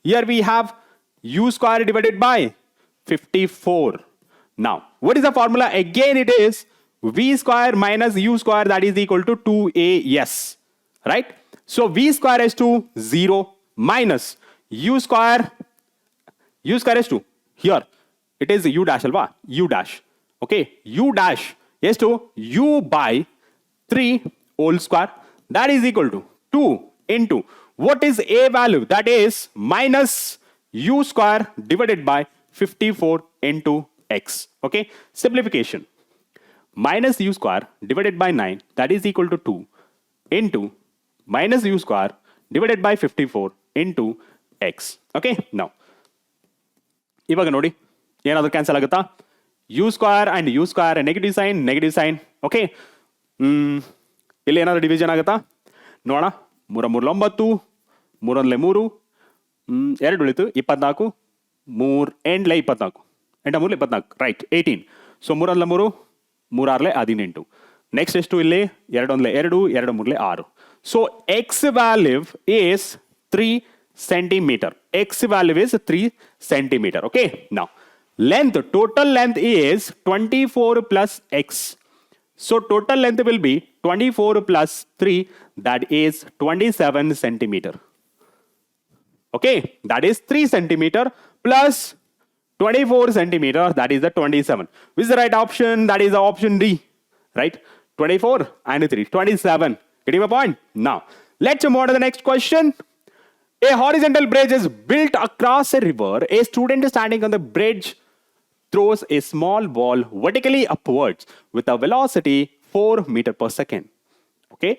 Here we have u square divided by 54. Now, what is the formula? Again, it is v square minus u square that is equal to 2as. Right? So v square is to 0 minus u square is to here. It is u dash alva, u dash. Okay, u dash is to u by 3 whole square, that is equal to 2 into what is a value? That is minus u square divided by 54 into x. Okay, simplification. Minus u square divided by 9 that is equal to 2 into minus u square divided by 54 into x. Okay, now ಇವಾಗ ನೋಡಿ ಏನಾದರೂ cancel ಆಗುತ್ತಾ? U square and u square negative sign. Okay, ಇಲ್ಲಿ ಏನಾದರೂ division ಆಗುತ್ತಾ ನೋಡೋಣ. 3 3 9, 3 3, 2 ಉಳಿತು 24, 3 8 24, 8 3 24, right 18. So 3 3, 3 6 18. Next ಎಷ್ಟು ಇಲ್ಲಿ 2 1 2, 2 3 6. So X value is 3 centimeter. X value is 3 centimeter. Okay, now length, total length is 24 plus x. So total length will be 24 plus 3, that is 27 centimeter. Okay, that is 3 centimeter plus 24 centimeter, that is the 27. Which is the right option? That is the option D, right? 24 and 3, 27. Getting my point? Now let's move on to the next question. A horizontal bridge is built across a river. A student standing on the bridge throws a small ball vertically upwards with a velocity 4 meters per second. Okay,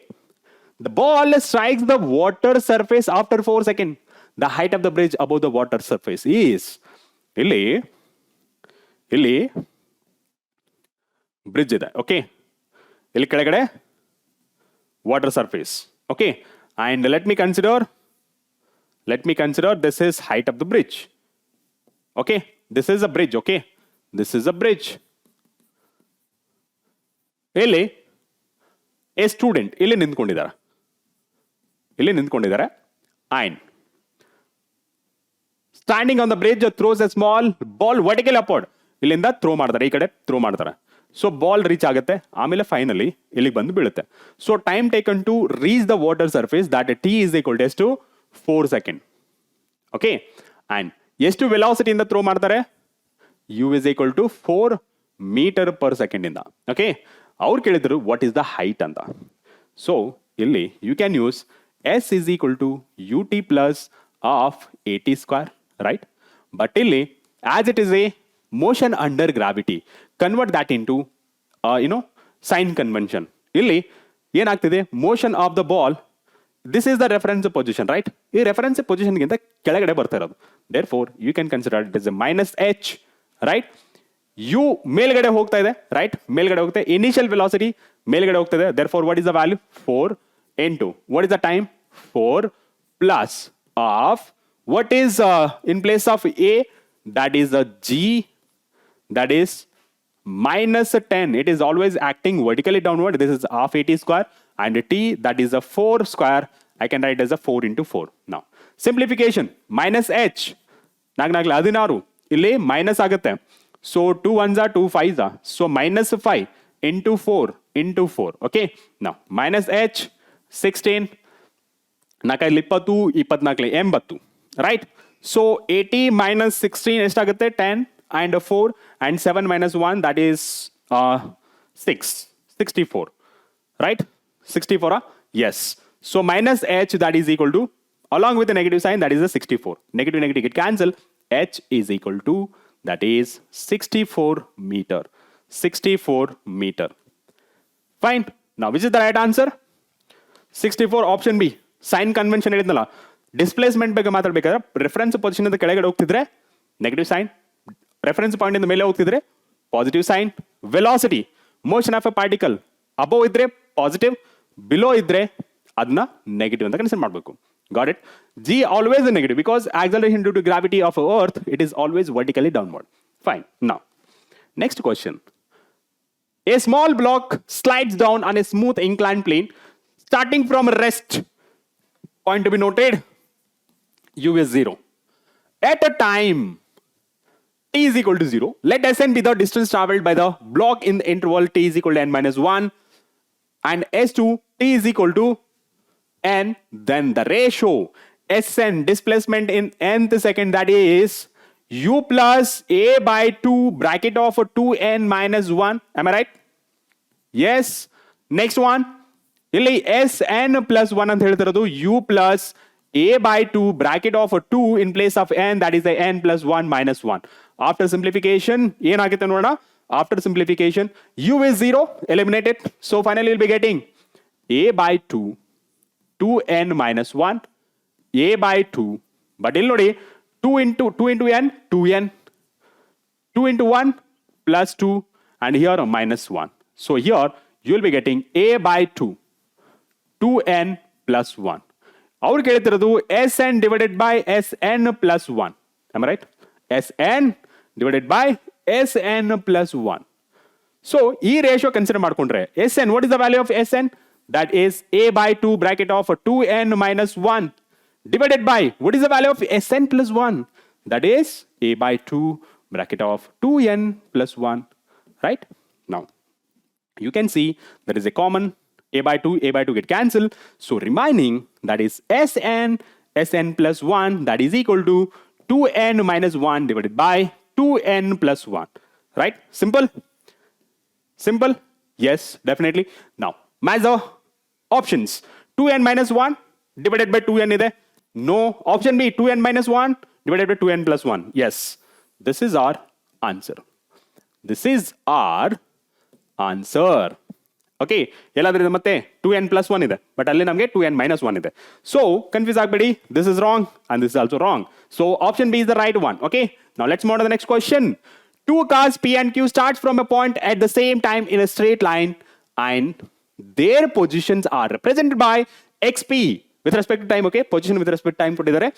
the ball strikes the water surface after 4 seconds. The height of the bridge above the water surface is ಇಲ್ಲಿ bridge ಇದೆ. Okay, ಇಲ್ಲಿ ಕೆಳಗಡೆ water surface. Okay, and let me consider this is height of the bridge. Okay, this is a bridge. Okay, this is a bridge. ಇಲ್ಲಿ a student ಇಲ್ಲಿ ನಿಂತ್ಕೊಂಡಿದ್ದಾರೆ and standing on the bridge throws a small ball vertically upward. ಇಲ್ಲಿಂದ throw ಮಾಡ್ತಾರೆ, ಈ ಕಡೆ throw ಮಾಡ್ತಾರೆ. So ball reach ಆಗುತ್ತೆ, ಆಮೇಲೆ ಫೈನಲಿ ಇಲ್ಲಿಗೆ ಬಂದು ಬೀಳುತ್ತೆ. So time taken to reach the water surface that t is equal to 4 seconds. Okay, and ಎಷ್ಟು ವೆಲಾಸಿಟಿಯಿಂದ ಥ್ರೋ ಮಾಡ್ತಾರೆ? U is equal to 4 meters per second ಇಂದ. ಓಕೆ, ಅವ್ರು ಕೇಳಿದ್ರು ವಾಟ್ ಈಸ್ ದ ಹೈಟ್ ಅಂತ. ಸೊ ಇಲ್ಲಿ you can use s is equal to u t plus half a t square, right? But ಇಲ್ಲಿ as it is a motion under gravity, convert that into sign convention. ಇಲ್ಲಿ ಏನಾಗ್ತಿದೆ, motion of the ball, this is the reference position, right? ಈ reference position ಗಿಂತ ಕೆಳಗಡೆ ಬರ್ತಾ ಇರೋದು. Therefore you can consider it as a minus h, right? u ಮೇಲ್ಗಡೆ ಹೋಗ್ತಾ ಇದೆ, right? ಮೇಲ್ಗಡೆ ಹೋಗುತ್ತೆ, initial velocity ಮೇಲ್ಗಡೆ ಹೋಗ್ತಾ ಇದೆ. Therefore what is the value? 4 into what is the time? 4 plus of what is in place of a, that is a g, that is minus 10. It is always acting vertically downward. This is half 80 square, and t, that is a 4 square. I can write as a 4 into 4. Now simplification, minus h ನಾಗ್ನಾಗ್ಲ 16 ಇಲ್ಲಿ minus ಆಗುತ್ತೆ. So 2 1s are 2 5s are, so minus 5 into 4 into 4. Okay, now minus h 16, 4 20, 24 80, right? So 80 minus 16 ಎಷ್ಟಾಗುತ್ತೆ? 10 and 4 and 7 minus 1, that is 64, right? 64, yes. So minus h, that is equal to, along with the negative sign, that is a 64. Negative negative get cancel. H is equal to, that is 64 meter. 64 meter. Fine. Now which is the right answer? 64, option B. Sign convention ಹೇಳಿದ್ನಲ್ಲ, displacement ಬಗ್ಗೆ ಮಾತಾಡಬೇಕಾದ್ರೆ reference position ಇಂದ ಕೆಳಗಡೆ ಹೋಗ್ತಿದ್ರೆ negative sign, reference point ಇಂದ ಮೇಲೆ ಹೋಗ್ತಿದ್ರೆ positive sign. Velocity, motion of a particle above ಇದ್ರೆ ಪಾಸಿಟಿವ್, ಬಿಲೋ ಇದ್ರೆ ಅದನ್ನ ನೆಗೆಟಿವ್ ಅಂತ ಕನ್ಸಿಡರ್ ಮಾಡಬೇಕು. Got it? G always negative because acceleration due to gravity of earth, it is always vertically downward. Fine. Now next question. A small block slides down on a smooth inclined plane starting from rest. Point to be noted, u is 0. At a time t is equal to 0, let Sn be the distance traveled by the block in the interval t is equal to n minus 1 and S2 t is equal to n. Then the ratio Sn, displacement in nth second, that is u plus a by 2 bracket of 2n minus 1. Am I right? Yes. Next one, ಇಲ್ಲಿ Sn plus 1 ಅಂತ ಹೇಳ್ತಿರೋದು u plus a by 2 bracket of 2 in place of n, that is the n plus 1 minus 1. After simplification, ಏನಾಗುತ್ತೆ ನೋಡೋಣ. After simplification, u is 0, eliminate it. So finally you'll be getting a by 2, 2n minus 1, a by 2. But ಇಲ್ಲಿ ನೋಡಿ 2 into n, 2n. 2 into 1 plus 2 and here minus 1. So here you will be getting a by 2, 2n plus 1. ಅವ್ರು ಕೇಳ್ತಿರೋದು Sn divided by Sn plus 1. Am I right? Sn divided by Sn plus 1. So ಈ ratio consider ಮಾಡ್ಕೊಂಡ್ರೆ Sn, what is the value of Sn? That is a by 2 bracket of 2n minus 1 divided by, what is the value of Sn plus 1? That is a by 2 bracket of 2n plus 1, right? Now you can see there is a common a by 2 get cancelled, so remaining that is Sn plus 1, that is equal to 2n minus 1 divided by 2n plus 1, right? Simple? Yes, definitely. Now match the options. 2n minus 1 divided by 2n ಇದೆ. No. Option B, 2n minus 1 divided by 2n plus 1. Yes, this is our answer. Okay, ಎಲ್ಲಾದ್ರೂ ಮತ್ತೆ 2n plus 1 ಇದೆ, but ಅಲ್ಲಿ ನಮಗೆ 2n minus 1 ಇದೆ. ಸೊ confuse ಆಗಬೇಡಿ, this is wrong and this is also wrong. So option b is the right one. Okay, now let's move on to the next question. Two cars P and Q starts from a point at the same time in a straight line and their positions are represented by xp with respect to time. Okay, position with respect to time ಕೊಟ್ಟಿದ್ದಾರೆ.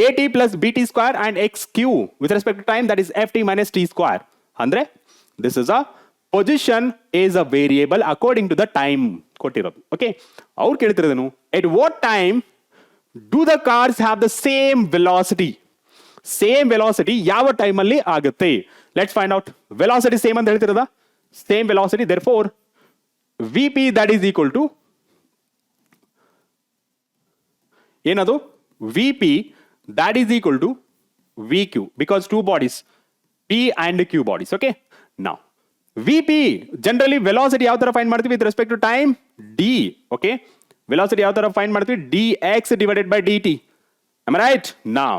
at plus bt square and xq with respect to time, that is ft minus t square. ಅಂದ್ರೆ this is a position is a variable according to the time ಕೊಟ್ಟಿರೋದು. Okay, ಅವ್ರು ಕೇಳ್ತಿರೋದೇನು, at what time do the cars have the same velocity? Same velocity ಯಾವ time ಅಲ್ಲಿ ಆಗುತ್ತೆ? Let's find out. Velocity same ಅಂತ ಹೇಳ್ತಿರೋದ, same velocity, therefore Vp that is equal to ಏನದು? Vp that is equal to Vq because two bodies P and Q bodies. Okay, now Vp generally velocity ಯಾವ ತರ find ಮಾಡ್ತೀವಿ with respect to time? d. Okay, velocity ಯಾವ ತರ find ಮಾಡ್ತೀವಿ? dx divided by dt. Am I right? Now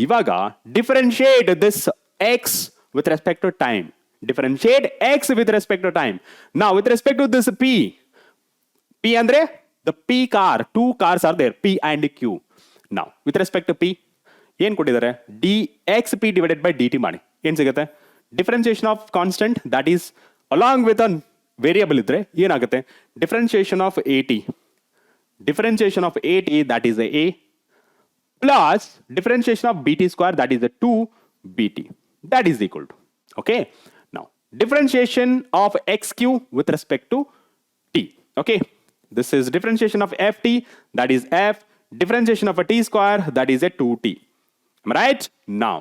ಇವಾಗ differentiate this x with respect to time. Differentiate x with respect to time. Now with respect to this P andre the P car, two cars are there, P and Q. Now with respect to P ಏನ್ ಕೊಟ್ಟಿದ್ದಾರೆ? dxp divided by dt ಮಾಡಿ ಏನ್ ಸಿಗುತ್ತೆ? Differentiation of constant, that is along with a variable ಇದ್ರೆ ಏನಾಗುತ್ತೆ? Differentiation of at. Differentiation of at, that is a plus differentiation of bt square, that is a 2bt, that is equal to. Okay, now differentiation of xq with respect to t. Okay, this is differentiation of ft, that is f. Differentiation of a t square, that is a 2t. Am I right? Now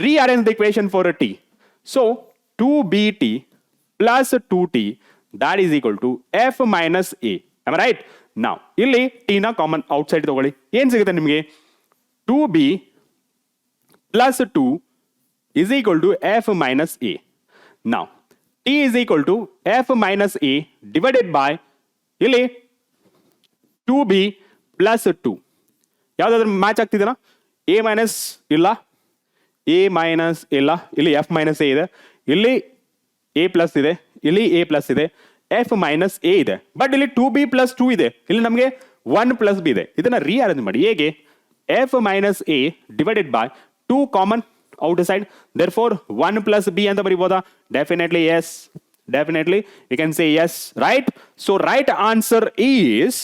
rearrange the equation for a t. So 2bt plus 2t, that is equal to f minus a. Am I right? Now ಇಲ್ಲಿ t ನ common outside ತಗೊಳ್ಳಿ, ಏನ್ ಸಿಗುತ್ತೆ ನಿಮಗೆ? 2b plus 2 is equal to f minus a. Now t is equal to f minus a divided by ಇಲ್ಲಿ 2b plus 2. ಯಾವುದಾದ್ರೂ match ಆಗ್ತಿದೆನಾ? a minus ಇಲ್ಲ, a minus ಇಲ್ಲ, ಇಲ್ಲಿ f ಮೈನಸ್ a ಇದೆ, ಇಲ್ಲಿ a ಪ್ಲಸ್ ಇದೆ, ಇಲ್ಲಿ a ಪ್ಲಸ್ ಇದೆ, f ಮೈನಸ್ a ಇದೆ, ಬಟ್ ಇಲ್ಲಿ 2b ಪ್ಲಸ್ 2 ಇದೆ, ಇಲ್ಲಿ ನಮಗೆ 1 ಪ್ಲಸ್ b ಇದೆ. ಇದನ್ನ ರೀಅರೇಂಜ್ ಮಾಡಿ ಹೇಗೆ? f minus a divided by 2 common outside, therefore 1 plus b ಅಂತ ಬರಿಬೋದಾ? Definitely yes, definitely you can say yes, right? So right answer is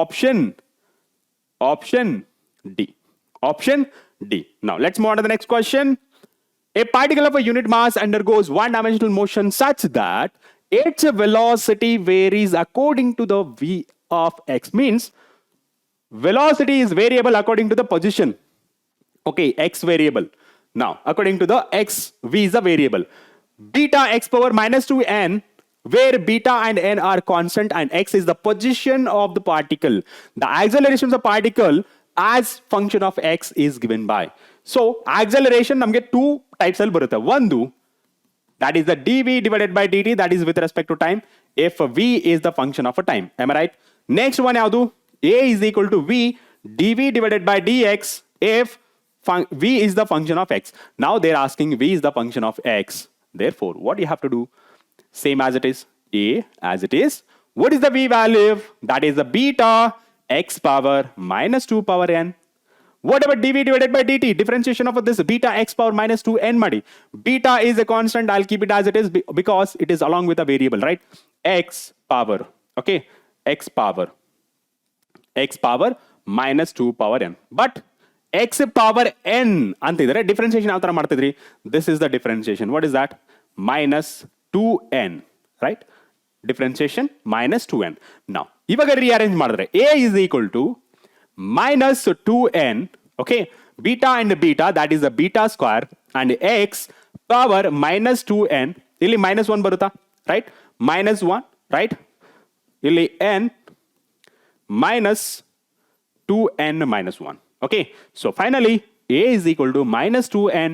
option D. Option D. Now let's move on to the next question. A particle of a unit mass undergoes one-dimensional motion such that its velocity varies according to the v of x. Means velocity is variable according to the position. Okay, x variable. Now according to the x, v is a variable. Beta x power minus 2n, where beta and n are constant and x is the position of the particle. The acceleration of the particle as function of x is given by. So acceleration ನಮಗೆ two types ಅಲ್ಲಿ ಬರುತ್ತೆ. ಒಂದು, that is the dv divided by dt, that is with respect to time, if v is the function of a time. Am I right? Next one ಯಾವುದು? A is equal to v dv divided by dx if V is the function of x. Now they're asking V is the function of x. Therefore, what you have to do? Same as it is. A as it is. What is the V value? That is the beta x power minus 2 power n. What about dv divided by dt? Differentiation of this beta x power minus 2 n madi. Beta is a constant. I'll keep it as it is because it is along with a variable, right? X power. Okay. X power minus 2 power n. But x power n antidare differentiation ಯಾವ ತರ ಮಾಡ್ತಿದ್ರಿ? This is the differentiation. What is that? Minus 2n, right? Differentiation minus 2n. Now, ಇವಾಗ rearrange ಮಾಡಿದ್ರೆ a is equal to minus 2n, okay? Beta and beta, that is the beta square, and x power minus 2n. ಇಲ್ಲಿ minus 1 ಬರುತ್ತಾ? Right? Minus 1, right? ಇಲ್ಲಿ n minus 2n minus 1. Okay, so finally a is equal to minus 2n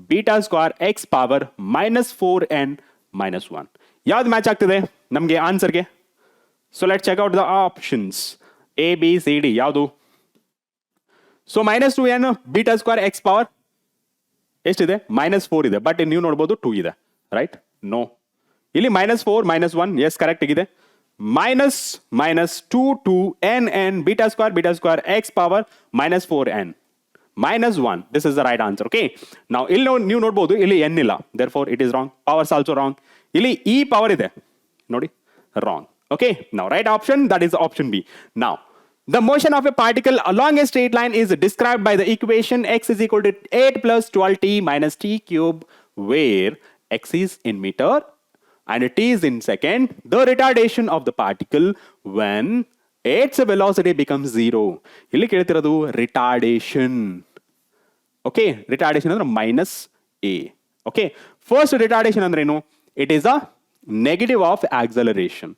beta square x power minus 4n minus 1. ಯಾವ್ದು match ಆಗ್ತಿದೆ ನಮಗೆ ಆನ್ಸರ್ಗೆ? So let check out the options a b c d. ಯಾವುದು? So minus 2n beta square x power ಎಷ್ಟಿದೆ? minus 4 ಇದೆ. But ನೀವು ನೋಡ್ಬೋದು 2 ಇದೆ, ರೈಟ್? ನೋ. ಇಲ್ಲಿ minus 4 minus 1, ಎಸ್ ಕರೆಕ್ಟ್ ಆಗಿದೆ. minus 2 to n beta square x power minus 4n minus 1. This is the right answer. Okay. Now ಇಲ್ಲಿ ನೀವು ನೋಡಬಹುದು ಇಲ್ಲಿ n ಇಲ್ಲ, therefore it is wrong. Powers also wrong. ಇಲ್ಲಿ e power ಇದೆ ನೋಡಿ, wrong. Okay. Now right option, that is option B. Now the motion of a particle along a straight line is described by the equation x is equal to 8 plus 12t minus t cube, where x is in meter and t is in second. The retardation of the particle when its velocity becomes 0. ಇಲ್ಲಿ ಕೇಳ್ತಿರೋದು retardation. Okay, retardation ಅಂದ್ರೆ minus a. Okay, first retardation ಅಂದ್ರೆ ಏನು? It is a negative of acceleration.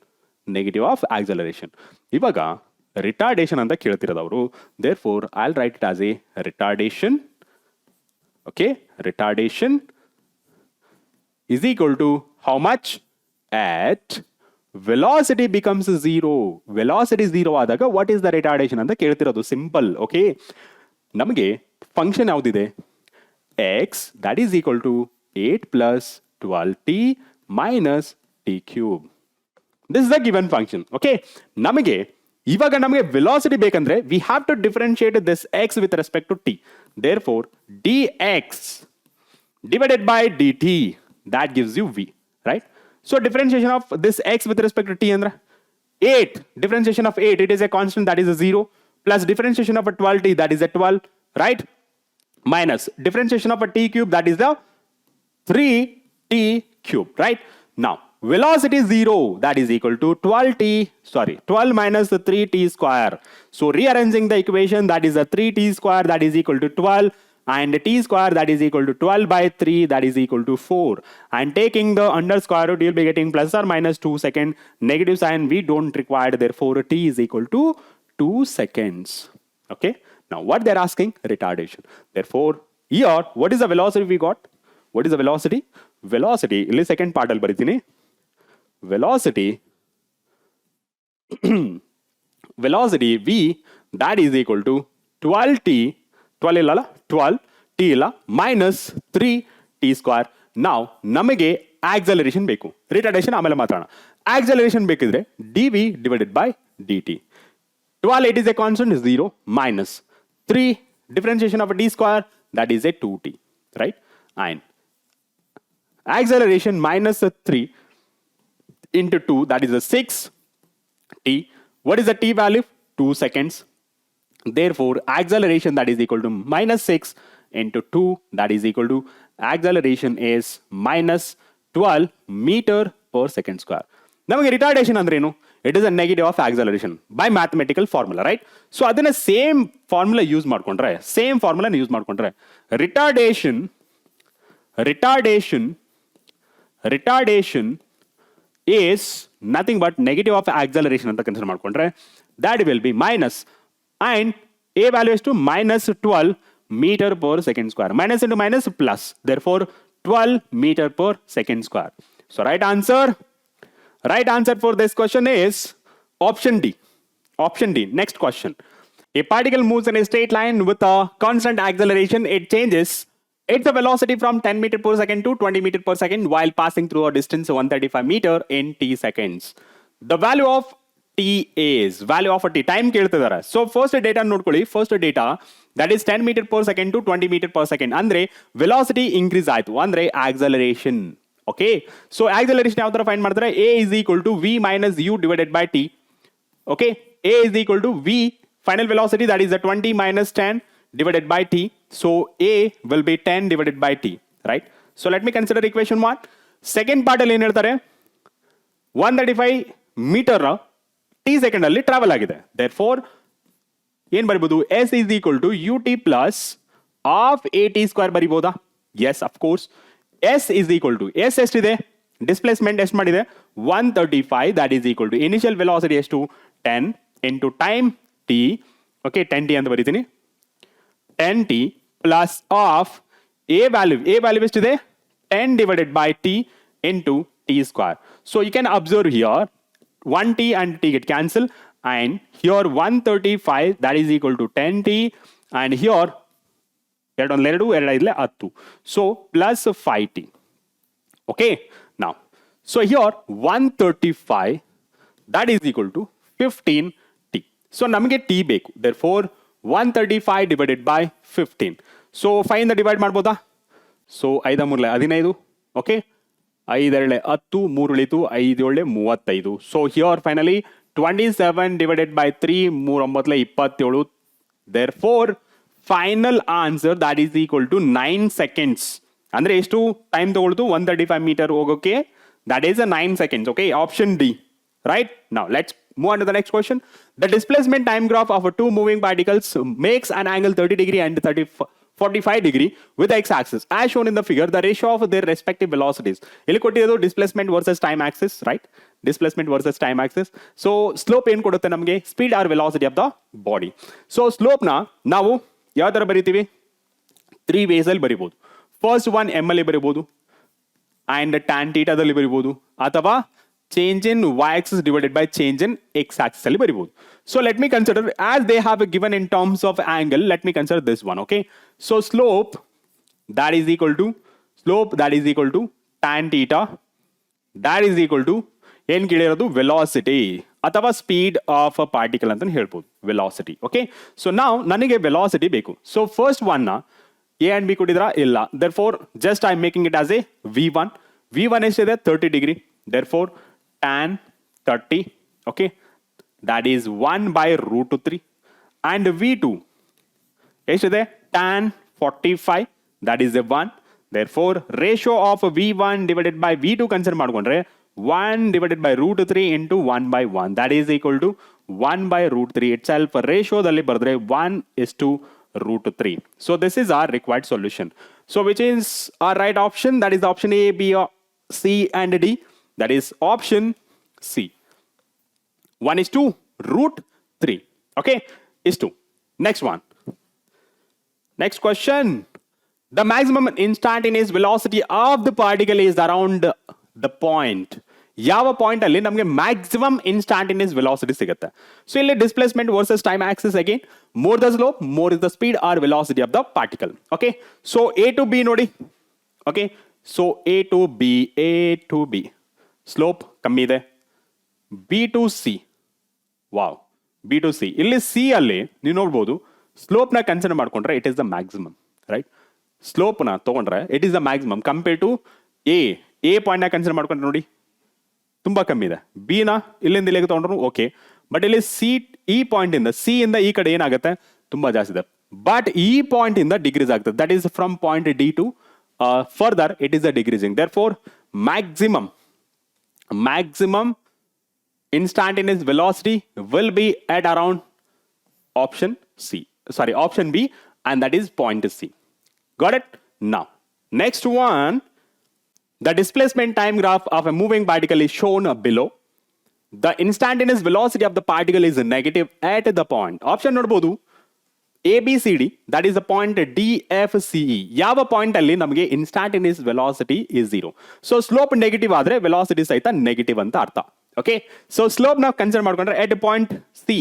Negative of acceleration. ಇವಾಗ retardation ಅಂತ ಕೇಳ್ತಿರೋದು ಅವರು. Therefore, I'll write it as a retardation. Okay, retardation is equal to how much? At velocity becomes 0. Velocity 0 ಆದಾಗ what is the retardation ಅಂತ ಕೇಳ್ತಿರೋದು. Simple. Okay, ನಮಗೆ function ಯಾವುದಿದೆ? x that is equal to 8 plus 12t minus t cube. This is the given function. Okay, ಇವಾಗ ನಮಗೆ velocity ಬೇಕಂದ್ರೆ we have to differentiate this x with respect to t. Therefore, dx divided by dt, that gives you v, right? So differentiation of this x with respect to t andre 8. Differentiation of 8, it is a constant, that is a 0, plus differentiation of a 12t, that is a 12, right? Minus differentiation of a t cube, that is the 3t cube, right? Now velocity 0, that is equal to 12 minus the 3t square. So rearranging the equation, that is a 3t square, that is equal to 12, and t square, that is equal to 12 by 3, that is equal to 4. And taking the under square root, you'll be getting plus or minus 2 second. Negative sign we don't require, therefore t is equal to 2 seconds. Okay, now what they're asking? Retardation. Therefore here, what is the velocity we got? What is the velocity? Velocity ಇಲ್ಲಿ second part ಅಲ್ಲಿ ಬರೀತೀನಿ. Velocity velocity v, that is equal to 12t, 12 ಇಲ್ಲ 12t ಇಲ್ಲ minus 3t square. Now ನಮಗೆ acceleration ಬೇಕು, retardation ಆಮೇಲೆ ಮಾತಾಡೋಣ. Acceleration ಬೇಕಿದ್ರೆ dv divided by dt. 12, it is a constant, 0, minus 3 differentiation of a t square, that is a 2t, right? And acceleration minus 3 into 2, that is a 6t. What is the t value? 2 seconds. Therefore, acceleration, that is equal to minus 6 into 2, that is equal to acceleration is minus 12 meter per second square. ನಮಗೆ retardation ಅಂದ್ರೆ ಏನು? It is a negative of acceleration by mathematical formula, right? So ಅದನ್ನ same formula use ಮಾಡ್ಕೊಂಡ್ರೆ retardation is nothing but negative of acceleration ಅಂತ consider ಮಾಡ್ಕೊಂಡ್ರೆ that will be minus, and a value is to minus 12 meter per second square. Minus into minus plus, therefore 12 meter per second square. So right answer for this question is option D. Next question. A particle moves in a straight line with a constant acceleration. It changes its velocity from 10 meter per second to 20 meter per second while passing through a distance 135 meter in t seconds. The value of t is value of a t time ಕೇಳ್ತಿದ್ದಾರೆ. So first data ನೋಡ್ಕೊಳ್ಳಿ. First data that is 10 meter per second to 20 meter per second ಅಂದ್ರೆ velocity increase ಆಯ್ತು ಅಂದ್ರೆ acceleration. Okay, so acceleration ಯಾವ ತರ find ಮಾಡ್ತಾರೆ? A is equal to v minus u divided by t. Okay, A is equal to v final velocity, that is the 20 minus 10 divided by t. So A will be 10 divided by t, right? So let me consider equation 1. Second part alli ಏನು ಹೇಳ್ತಾರೆ? 135 meter t second ಅಲ್ಲಿ travel ಆಗಿದೆ. Therefore ಏನು ಬರಿಬಹುದು? S is equal to ut plus of at square ಬರಿಬಹುದಾ? Yes, of course. S is equal to S ಎಷ್ಟಿದೆ? Displacement ಎಷ್ಟು ಮಾಡಿದೆ? 135, that is equal to initial velocity ಎಷ್ಟು? 10 into time t. Okay, 10t ಅಂತ ಬರೀತೀನಿ. 10t plus of a value ಎಷ್ಟಿದೆ? 10 divided by t into t square. So you can observe here 1t and t get cancel, and here 135, that is equal to 10t, and here 2 so plus 5t. Okay, now so here 135, that is equal to 15t. So ನಮಗೆ t ಬೇಕು. Therefore 135 divided by 15. So 5 ಇಂದ divide ಮಾಡ್ಬೋದಾ? So 5 3 15. Okay, 5 2 10, 3 ಉಳಿತು, 5 7 35. So here finally 27 divided by 3, 3 9 27. Therefore final answer, that is equal to 9 seconds. ಅಂದ್ರೆ ಎಷ್ಟು time ತಗೊಳ್ತು 135 meter ಹೋಗೋಕೆ? That is a 9 seconds. Okay, option D. Right, now let's move on to the next question. The displacement time graph of two moving particles makes an angle 30 degree and 45 degree with the x-axis as shown in the figure. The ratio of their respective velocities. ಇಲ್ಲಿ ಕೊಟ್ಟಿರೋದು displacement versus time axis, right? Displacement versus time axis. So slope ಏನು ಕೊಡುತ್ತೆ ನಮಗೆ? Speed or velocity of the body. So slope ನ ನಾವು ಯಾವ ತರ ಬರೀತೀವಿ? 3 ways ಅಲ್ಲಿ ಬರಿಬಹುದು. First one m ಅಲ್ಲಿ ಬರಿಬಹುದು, and tan theta ದಲ್ಲಿ ಬರಿಬಹುದು, ಅಥವಾ change in y-axis divided by change in x-axis ಅಲ್ಲಿ ಬರಿಬಹುದು. So let me consider, as they have given in terms of angle, let me consider this one. Okay, so slope that is equal to tan theta, that is equal to ಏನು ಕೇಳಿರೋದು? Velocity ಅಥವಾ speed of a particle ಅಂತ ಹೇಳ್ಬೋದು, velocity. Okay, so ನಾವು ನನಗೆ velocity ಬೇಕು. So first one ನ A and B ಕೊಟ್ಟಿದ್ರಾ? ಇಲ್ಲ. therefore just I am making it as a v1. v1 ಎಷ್ಟಿದೆ? 30 degree. therefore tan 30, okay, that is 1 by root 3. and v2 ಎಷ್ಟಿದೆ? tan 45, that is a 1. therefore ratio of v1 divided by v2 consider ಮಾಡ್ಕೊಂಡ್ರೆ 1 divided by root 3 into 1 by 1, that is equal to 1 by root 3 itself. ratio ದಲ್ಲಿ ಬರೆದ್ರೆ 1 is to root 3. so this is our required solution. so which is our right option? That is option A, B, C and D. That is option C. 1 is to root 3. Okay, is 2. Next one. Next question. The maximum instantaneous velocity of the particle is around the point. ಯಾವ point ಅಲ್ಲಿ ನಮಗೆ maximum instantaneous velocity ಸಿಗುತ್ತೆ? So ಇಲ್ಲಿ displacement versus time axis again, more the slope more is the speed or velocity of the particle. Okay, so a to b ನೋಡಿ. Okay, so a to b slope ಕಮ್ಮಿ ಇದೆ. B to c, wow, b to c, ಇಲ್ಲಿ c ಅಲ್ಲಿ ನೀವು ನೋಡ್ಬೋದು ಸ್ಲೋಪ್ನ consider ಮಾಡ್ಕೊಂಡ್ರೆ it is the maximum, right? ಸ್ಲೋಪ್ನ ತಗೊಂಡ್ರೆ it is the maximum compare to A ಪಾಯಿಂಟ್ನ ಕನ್ಸಿಡರ್ ಮಾಡ್ಕೊಂಡ್ರೆ ನೋಡಿ ತುಂಬಾ ಕಮ್ಮಿ ಇದೆ. ಬಿ ನ ಇಲ್ಲಿಂದ ಇಲ್ಲಿಗೆ ತಗೊಂಡ್ರು ಓಕೆ, ಬಟ್ ಇಲ್ಲಿ ಈ ಪಾಯಿಂಟ್ ಇಂದ ಸಿ ಇಂದ ಈ ಕಡೆ ಏನಾಗುತ್ತೆ? ತುಂಬಾ ಜಾಸ್ತಿ ಇದೆ. ಬಟ್ ಈ ಪಾಯಿಂಟ್ ಇಂದ ಡಿಗ್ರೀಸ್ ಆಗ್ತದೆ. That is from point d to further it is the decreasing. Therefore maximum instantaneous velocity will be at around option B, and that is point C. Got it? Now next one, the displacement time graph of a moving particle is shown below. The instantaneous velocity of the particle is negative at the point. Option ನೋಡಬಹುದು ABCD, that is the point DFCE. ಯಾವ point ಅಲ್ಲಿ ನಮಗೆ instantaneous velocity is 0. So slope negative ಆದ್ರೆ velocity ಸಹಿತ negative ಅಂತ ಅರ್ಥ. Okay, so slope ನಾವು consider ಮಾಡ್ಕೊಂಡ್ರೆ ಎಟ್ ಪಾಯಿಂಟ್ ಸಿ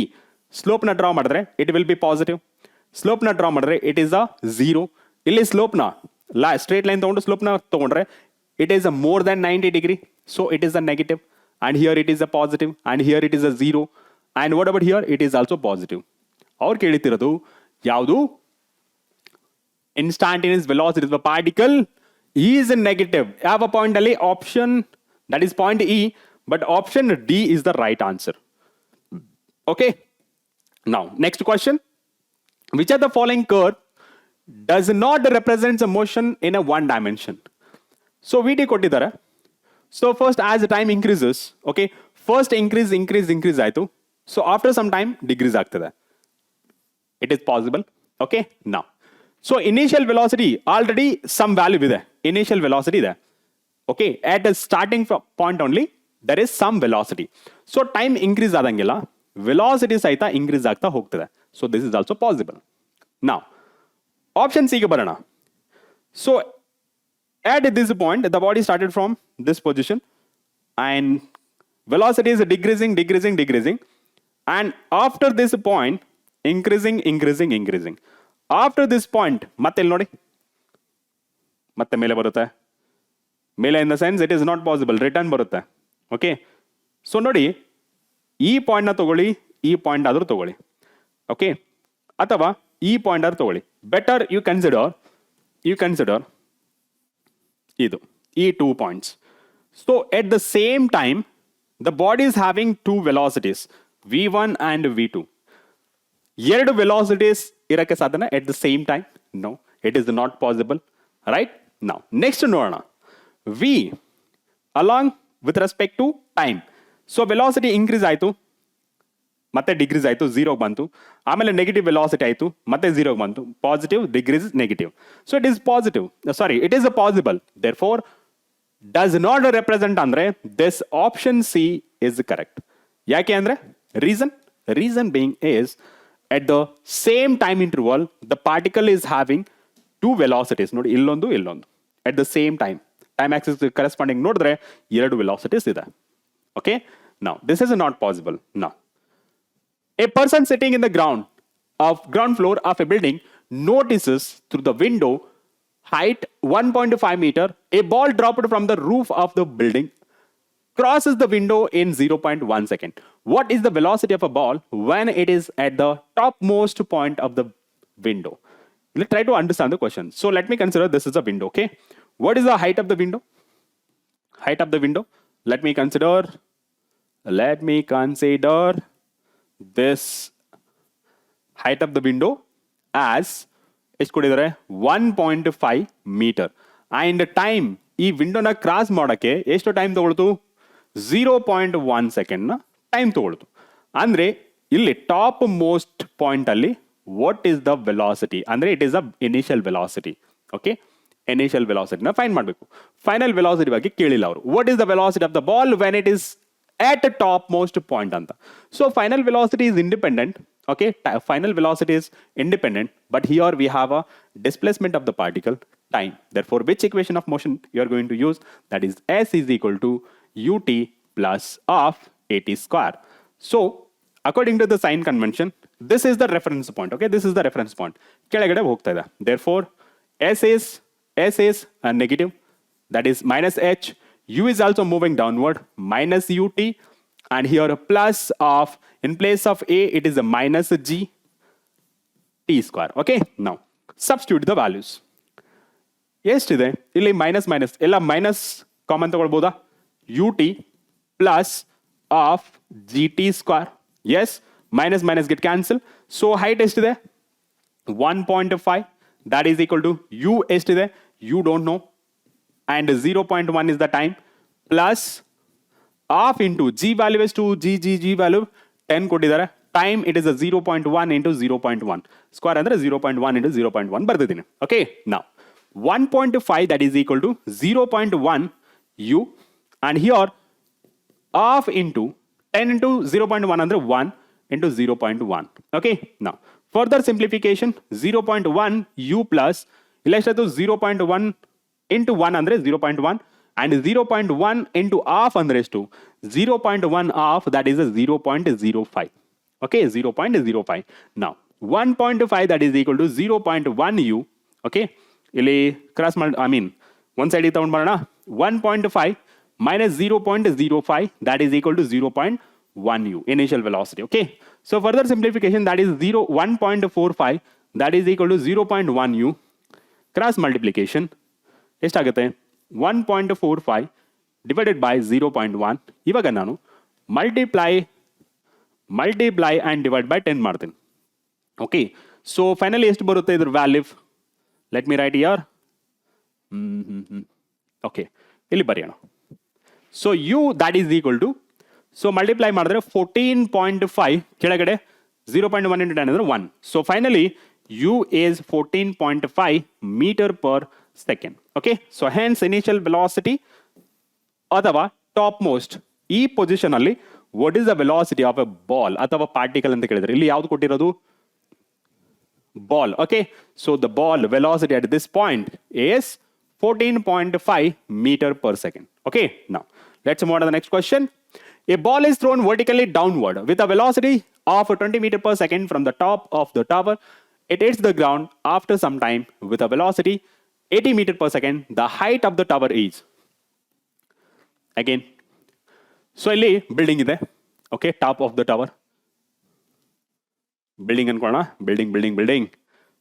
ಸ್ಲೋಪ್ ನ ಡ್ರಾ ಮಾಡಿದ್ರೆ it will be positive. Slope ನ ಡ್ರಾ ಮಾಡಿದ್ರೆ ಇಟ್ ಈಸ್ ಅ 0. ಇಲ್ಲಿ ಸ್ಲೋಪ್ ನ ಸ್ಟ್ರೇಟ್ ಲೈನ್ ತಗೊಂಡು ಸ್ಲೋಪ್ ನ ತಗೊಂಡ್ರೆ it is a more than 90 degree, so it is a negative, and here it is a positive, and here it is a 0, and what about here it is also positive. ಅವ್ರು ಕೇಳಿತಿರೋದು ಯಾವುದು? Instantaneous velocity of particle is negative. ಯಾವ point ಅಲ್ಲಿ? Option, that is point E, but option D is the right answer. Okay, now next question, which of the following curve does not represent a motion in a one dimension? So VT ಕೊಟ್ಟಿದ್ದಾರೆ. So first as the time increases, okay, first increase ಆಯ್ತು, so after some time decrease ಆಗ್ತದೆ. It is possible. Okay, now so initial velocity already some value ಇದೆ, initial velocity ಇದೆ. Okay, at the starting point only there is some velocity. So time increase ಆದಂಗೆಲ್ಲ velocity ಸಹಿತ increase ಆಗ್ತಾ ಹೋಗ್ತದೆ. So this is also possible. Now option C ಗೆ ಬರೋಣ. So at this point the body started from this position and velocity is decreasing, and after this point increasing. After this point ಮತ್ತೆ ಇಲ್ಲಿ ನೋಡಿ, ಮತ್ತೆ ಮೇಲೆ ಬರುತ್ತೆ. ಮೇಲೆ in the sense it is not possible, return ಬರುತ್ತೆ. ಓಕೆ, ಸೊ ನೋಡಿ, ಈ ಪಾಯಿಂಟ್ನ ತಗೊಳ್ಳಿ, ಈ ಪಾಯಿಂಟ್ ಆದರೂ ತಗೊಳ್ಳಿ. ಓಕೆ, ಅಥವಾ ಈ ಪಾಯಿಂಟ್ ಆದ್ರೂ ತಗೊಳ್ಳಿ. ಬೆಟರ್ ಯು ಕನ್ಸಿಡರ್ ಇದು ಈ 2 points. So at the same time the body is having 2 velocities, v1 and v2. ಎರಡು ವೆಲಾಸಿಟೀಸ್ ಇರಕ್ಕೆ ಸಾಧ್ಯನಾ at the same time? No, it is not possible, right? Now next ನೋಡೋಣ, v along with respect to time. So velocity increase ಆಯಿತು, ಮತ್ತೆ degrees ಆಯಿತು, 0 ಬಂತು. ಆಮೇಲೆ negative velocity ಆಯಿತು, ಮತ್ತೆ 0 ಬಂತು. Positive decrease negative. So it is positive, sorry, it is a possible. Therefore does not represent ಅಂದ್ರೆ this option c is correct. ಯಾಕೆ ಅಂದ್ರೆ reason being is at the same time interval the particle is having 2 velocities. ನೋಡಿ, ಇಲ್ಲೊಂದು at the same time axis corresponding ನೋಡಿದ್ರೆ 2 velocities ಇದೆ. Okay, now this is not possible. Now a person sitting in the ground floor of a building notices through the window height 1.5 meter a ball dropped from the roof of the building crosses the window in 0.1 second. What is the velocity of a ball when it is at the topmost point of the window? Let's try to understand the question. So let me consider this is a window. Okay, what is the height of the window? Let me consider this height of the window as ಎಷ್ಟು ಕೊಟ್ಟಿದ್ದಾರೆ, 1.5 meter. and time ಈ ವಿಂಡೋನ cross ಮಾಡೋಕ್ಕೆ ಎಷ್ಟು time ತಗೊಳ್ತು? 0.1 second ನ time ತಗೊಳ್ತು. ಅಂದ್ರೆ ಇಲ್ಲಿ ಟಾಪ್ ಮೋಸ್ಟ್ ಪಾಯಿಂಟ್ ಅಲ್ಲಿ ವಾಟ್ ಈಸ್ ದ ವೆಲಾಸಿಟಿ ಅಂದ್ರೆ it is a initial velocity. Okay, initial ವೆಲಾಸಿಟಿನ ಫೈಂಡ್ ಮಾಡಬೇಕು. ಫೈನಲ್ ವೆಲಾಸಿಟಿ ಬಗ್ಗೆ ಕೇಳಿಲ್ಲ ಅವರು. What is the velocity of the ball when it is at the topmost point ಅಂತ. So final velocity is independent. Okay, final velocity is independent, but here we have a displacement of the particle, time. Therefore which equation of motion you are going to use? That is S is equal to ut plus of at square. So according to the sign convention this is the reference point. Okay, this is the reference point, ಕೆಳಗಡೆ ಹೋಗ್ತಾ ಇದೆ. Therefore S is a negative, that is minus h. U is also moving downward, minus ut, and here a plus of, in place of a it is a minus g t square. Okay, now substitute the values. ಎಷ್ಟಿದೆ ಇಲ್ಲಿ? Minus ಎಲ್ಲ minus common ತಗೊಳ್ಬೋದಾ? ut plus of gt square. yes, minus get cancel. So height ಎಷ್ಟಿದೆ? 1.5, that is equal to u ಎಷ್ಟಿದೆ? you don't know, and 0.1 is the time, plus half into g value is 2, g value 10 ಕೊಟ್ಟಿದ್ದಾರೆ. time it is a 0.1 into 0.1 square ಅಂದ್ರೆ 0.1 into 0.1 ಬರ್ದಿದ್ದೀನಿ. okay, now 1.5 that is equal to 0.1 u, and here half into 10 into 0.1 ಅಂದ್ರೆ 1 into 0.1. okay, now further simplification 0.1 u plus ಇಲ್ಲ ಎಷ್ಟಾಯ್ತು? 0.1 into 1 ಅಂದ್ರೆ 0.1, and 0.1 into half ಅಂದ್ರೆ ಎಷ್ಟು? 0.1 half, that is a 0.05. Okay, 0.05. Now 1.5 that is equal to 0.1 u. Okay, ಇಲ್ಲಿ cross ಮಾಡಿ one side ತಗೊಂಡು ಬರೋಣ. 1.5 minus 0.05 that is equal to 0.1 u initial velocity. Okay, so further simplification, that is 1.45 that is equal to 0.1 u. Cross multiplication ಎಷ್ಟಾಗುತ್ತೆ? 1.45 divided by 0.1. ಇವಾಗ ನಾನು multiply and divide by 10 ಮಾಡ್ತೀನಿ. Okay, so finally ಎಷ್ಟು ಬರುತ್ತೆ ಇದ್ರ value? Let me write here. Okay, ಇಲ್ಲಿ ಬರೆಯೋಣ. So u that is equal to, so multiply ಮಾಡಿದ್ರೆ 14.5 ಕೆಳಗಡೆ 0.1 into 10 ಅಂದ್ರೆ 1. So finally u is 14.5 meter per second. Okay, so hence initial velocity ಅಥವಾ topmost ಈ ಪೊಸಿಷನ್ ಅಲ್ಲಿ what is the velocity of a ball ಅಥವಾ particle ಅಂತ ಕೇಳಿದ್ರೆ ಇಲ್ಲಿ ಯಾವುದು ಕೊಟ್ಟಿರೋದು? Ball. Okay, so the ball velocity at this point is 14.5 meter per second. Okay, now let's move on to the next question. A ball is thrown vertically downward with a velocity of 20 meter per second from the top of the tower. It hits the ground after some time with a velocity 80 meter per second. The height of the tower is, again, so ಇಲ್ಲಿ building ಇದೆ. Okay, top of the tower building ಅನ್ಕೊಳ್ಳೋಣ. Building.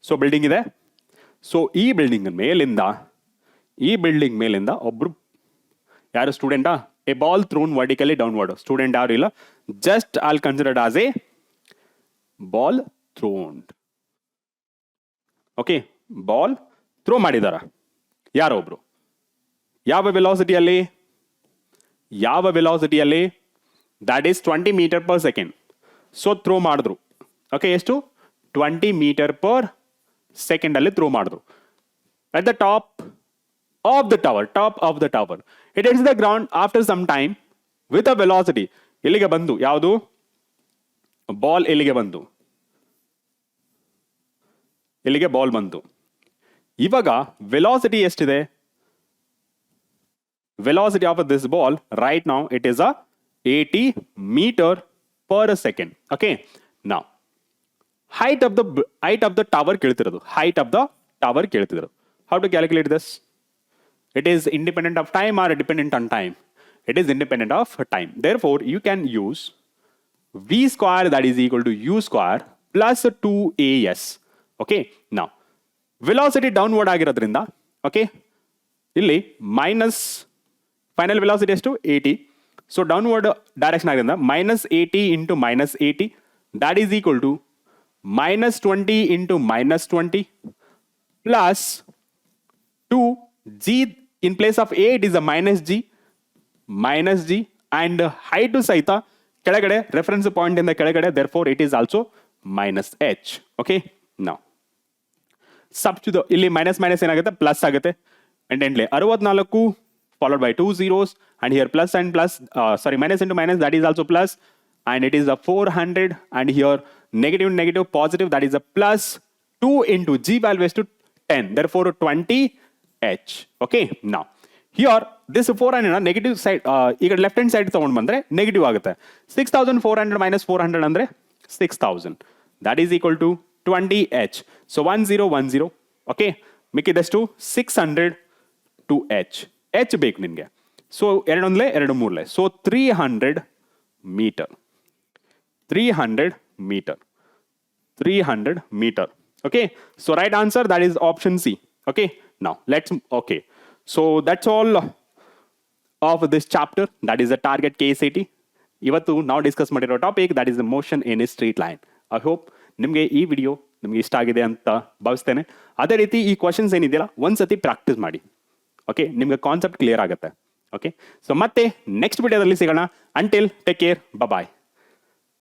So building ಇದೆ. So ಈ building ಮೇಲಿಂದ ಒಬ್ರು ಯಾರು ಸ್ಟೂಡೆಂಟಾ? A ball thrown vertically downward. Student ಯಾರು ಇಲ್ಲ, just all considered as a ball thrown. Okay, ball throw ಮಾಡಿದಾರ ಯಾರೋ ಒಬ್ರು. ಯಾವ ವೆಲಾಸಿಟಿಯಲ್ಲಿ? That is 20 meter per second. So throw ಮಾಡಿದ್ರು. ಓಕೆ, ಎಷ್ಟು? 20 ಮೀಟರ್ ಪರ್ ಸೆಕೆಂಡ್ ಅಲ್ಲಿ ಥ್ರೋ ಮಾಡಿದ್ರು. At the top of the tower it hits the ground after some time with a velocity. ಇಲ್ಲಿಗೆ ಬಂದು ಯಾವುದು? ಬಾಲ್ ಇಲ್ಲಿಗೆ ಬಾಲ್ ಬಂತು. ಇವಾಗ ವೆಲಾಸಿಟಿ ಎಷ್ಟಿದೆ? velocity of this ball right now it is a 80 meter per second. Okay, now height of the tower ಕೇಳ್ತಿರೋದು. How to calculate this? It is independent of time or dependent on time? It is independent of time. Therefore you can use v square that is equal to u square plus 2as. Okay, now velocity downward ಆಗಿರೋದ್ರಿಂದ, okay, ಇಲ್ಲಿ minus final velocity ಎಷ್ಟು? 80. So downward direction ಆಗಿರೋದ್ರಿಂದ -80 into -80 that is equal to -20 into -20 plus 2g. In place of a it is a minus g and height ಸಹಿತ ಕೆಳಗಡೆ reference point ಇಂದ ಕೆಳಗಡೆ, therefore it is also -h. Okay, now substitute ಇಲ್ಲಿ minus ಏನಾಗುತ್ತೆ? Plus ಆಗುತ್ತೆ. and endly 64 followed by 2 zeros, and here plus and plus, minus into minus, that is also plus, and it is a 400, and here negative positive, that is a plus 2 into g value is to 10, therefore 20h. Okay, now here this 400 negative side, ಈಗ left hand side ತಗೊಂಡು ಬಂದ್ರೆ negative ಆಗುತ್ತೆ. 6400 minus 400 ಅಂದ್ರೆ 6000, that is equal to 20h. so 1010. Okay, ಮಿಕ್ಕಿದಷ್ಟು 600 to h. h ಬೇಕು ನಿಮಗೆ. So 2 1 2 3. So 300 meter. Okay, so right answer that is option C. Okay, now so that's all of this chapter, that is the target KCET. ಇವತ್ತು ನಾವು discuss ಮಾಡಿರೋ topic that is the motion in a straight line. I hope ನಿಮಗೆ ಈ video ನಿಮಗೆ ಇಷ್ಟ ಆಗಿದೆ ಅಂತ ಭಾವಿಸ್ತೇನೆ. ಅದೇ ರೀತಿ ಈ ಕ್ವಶನ್ಸ್ ಏನಿದೆಯಲ್ಲ ಒಂದ್ಸತಿ ಪ್ರಾಕ್ಟೀಸ್ ಮಾಡಿ. ಓಕೆ, ನಿಮ್ಗೆ ಕಾನ್ಸೆಪ್ಟ್ ಕ್ಲಿಯರ್ ಆಗುತ್ತೆ. ಓಕೆ, ಸೊ ಮತ್ತೆ ನೆಕ್ಸ್ಟ್ ವಿಡಿಯೋದಲ್ಲಿ ಸಿಗೋಣ. ಅಂಟಿಲ್ ಟೇಕ್ ಕೇರ್, ಬಾಯ್.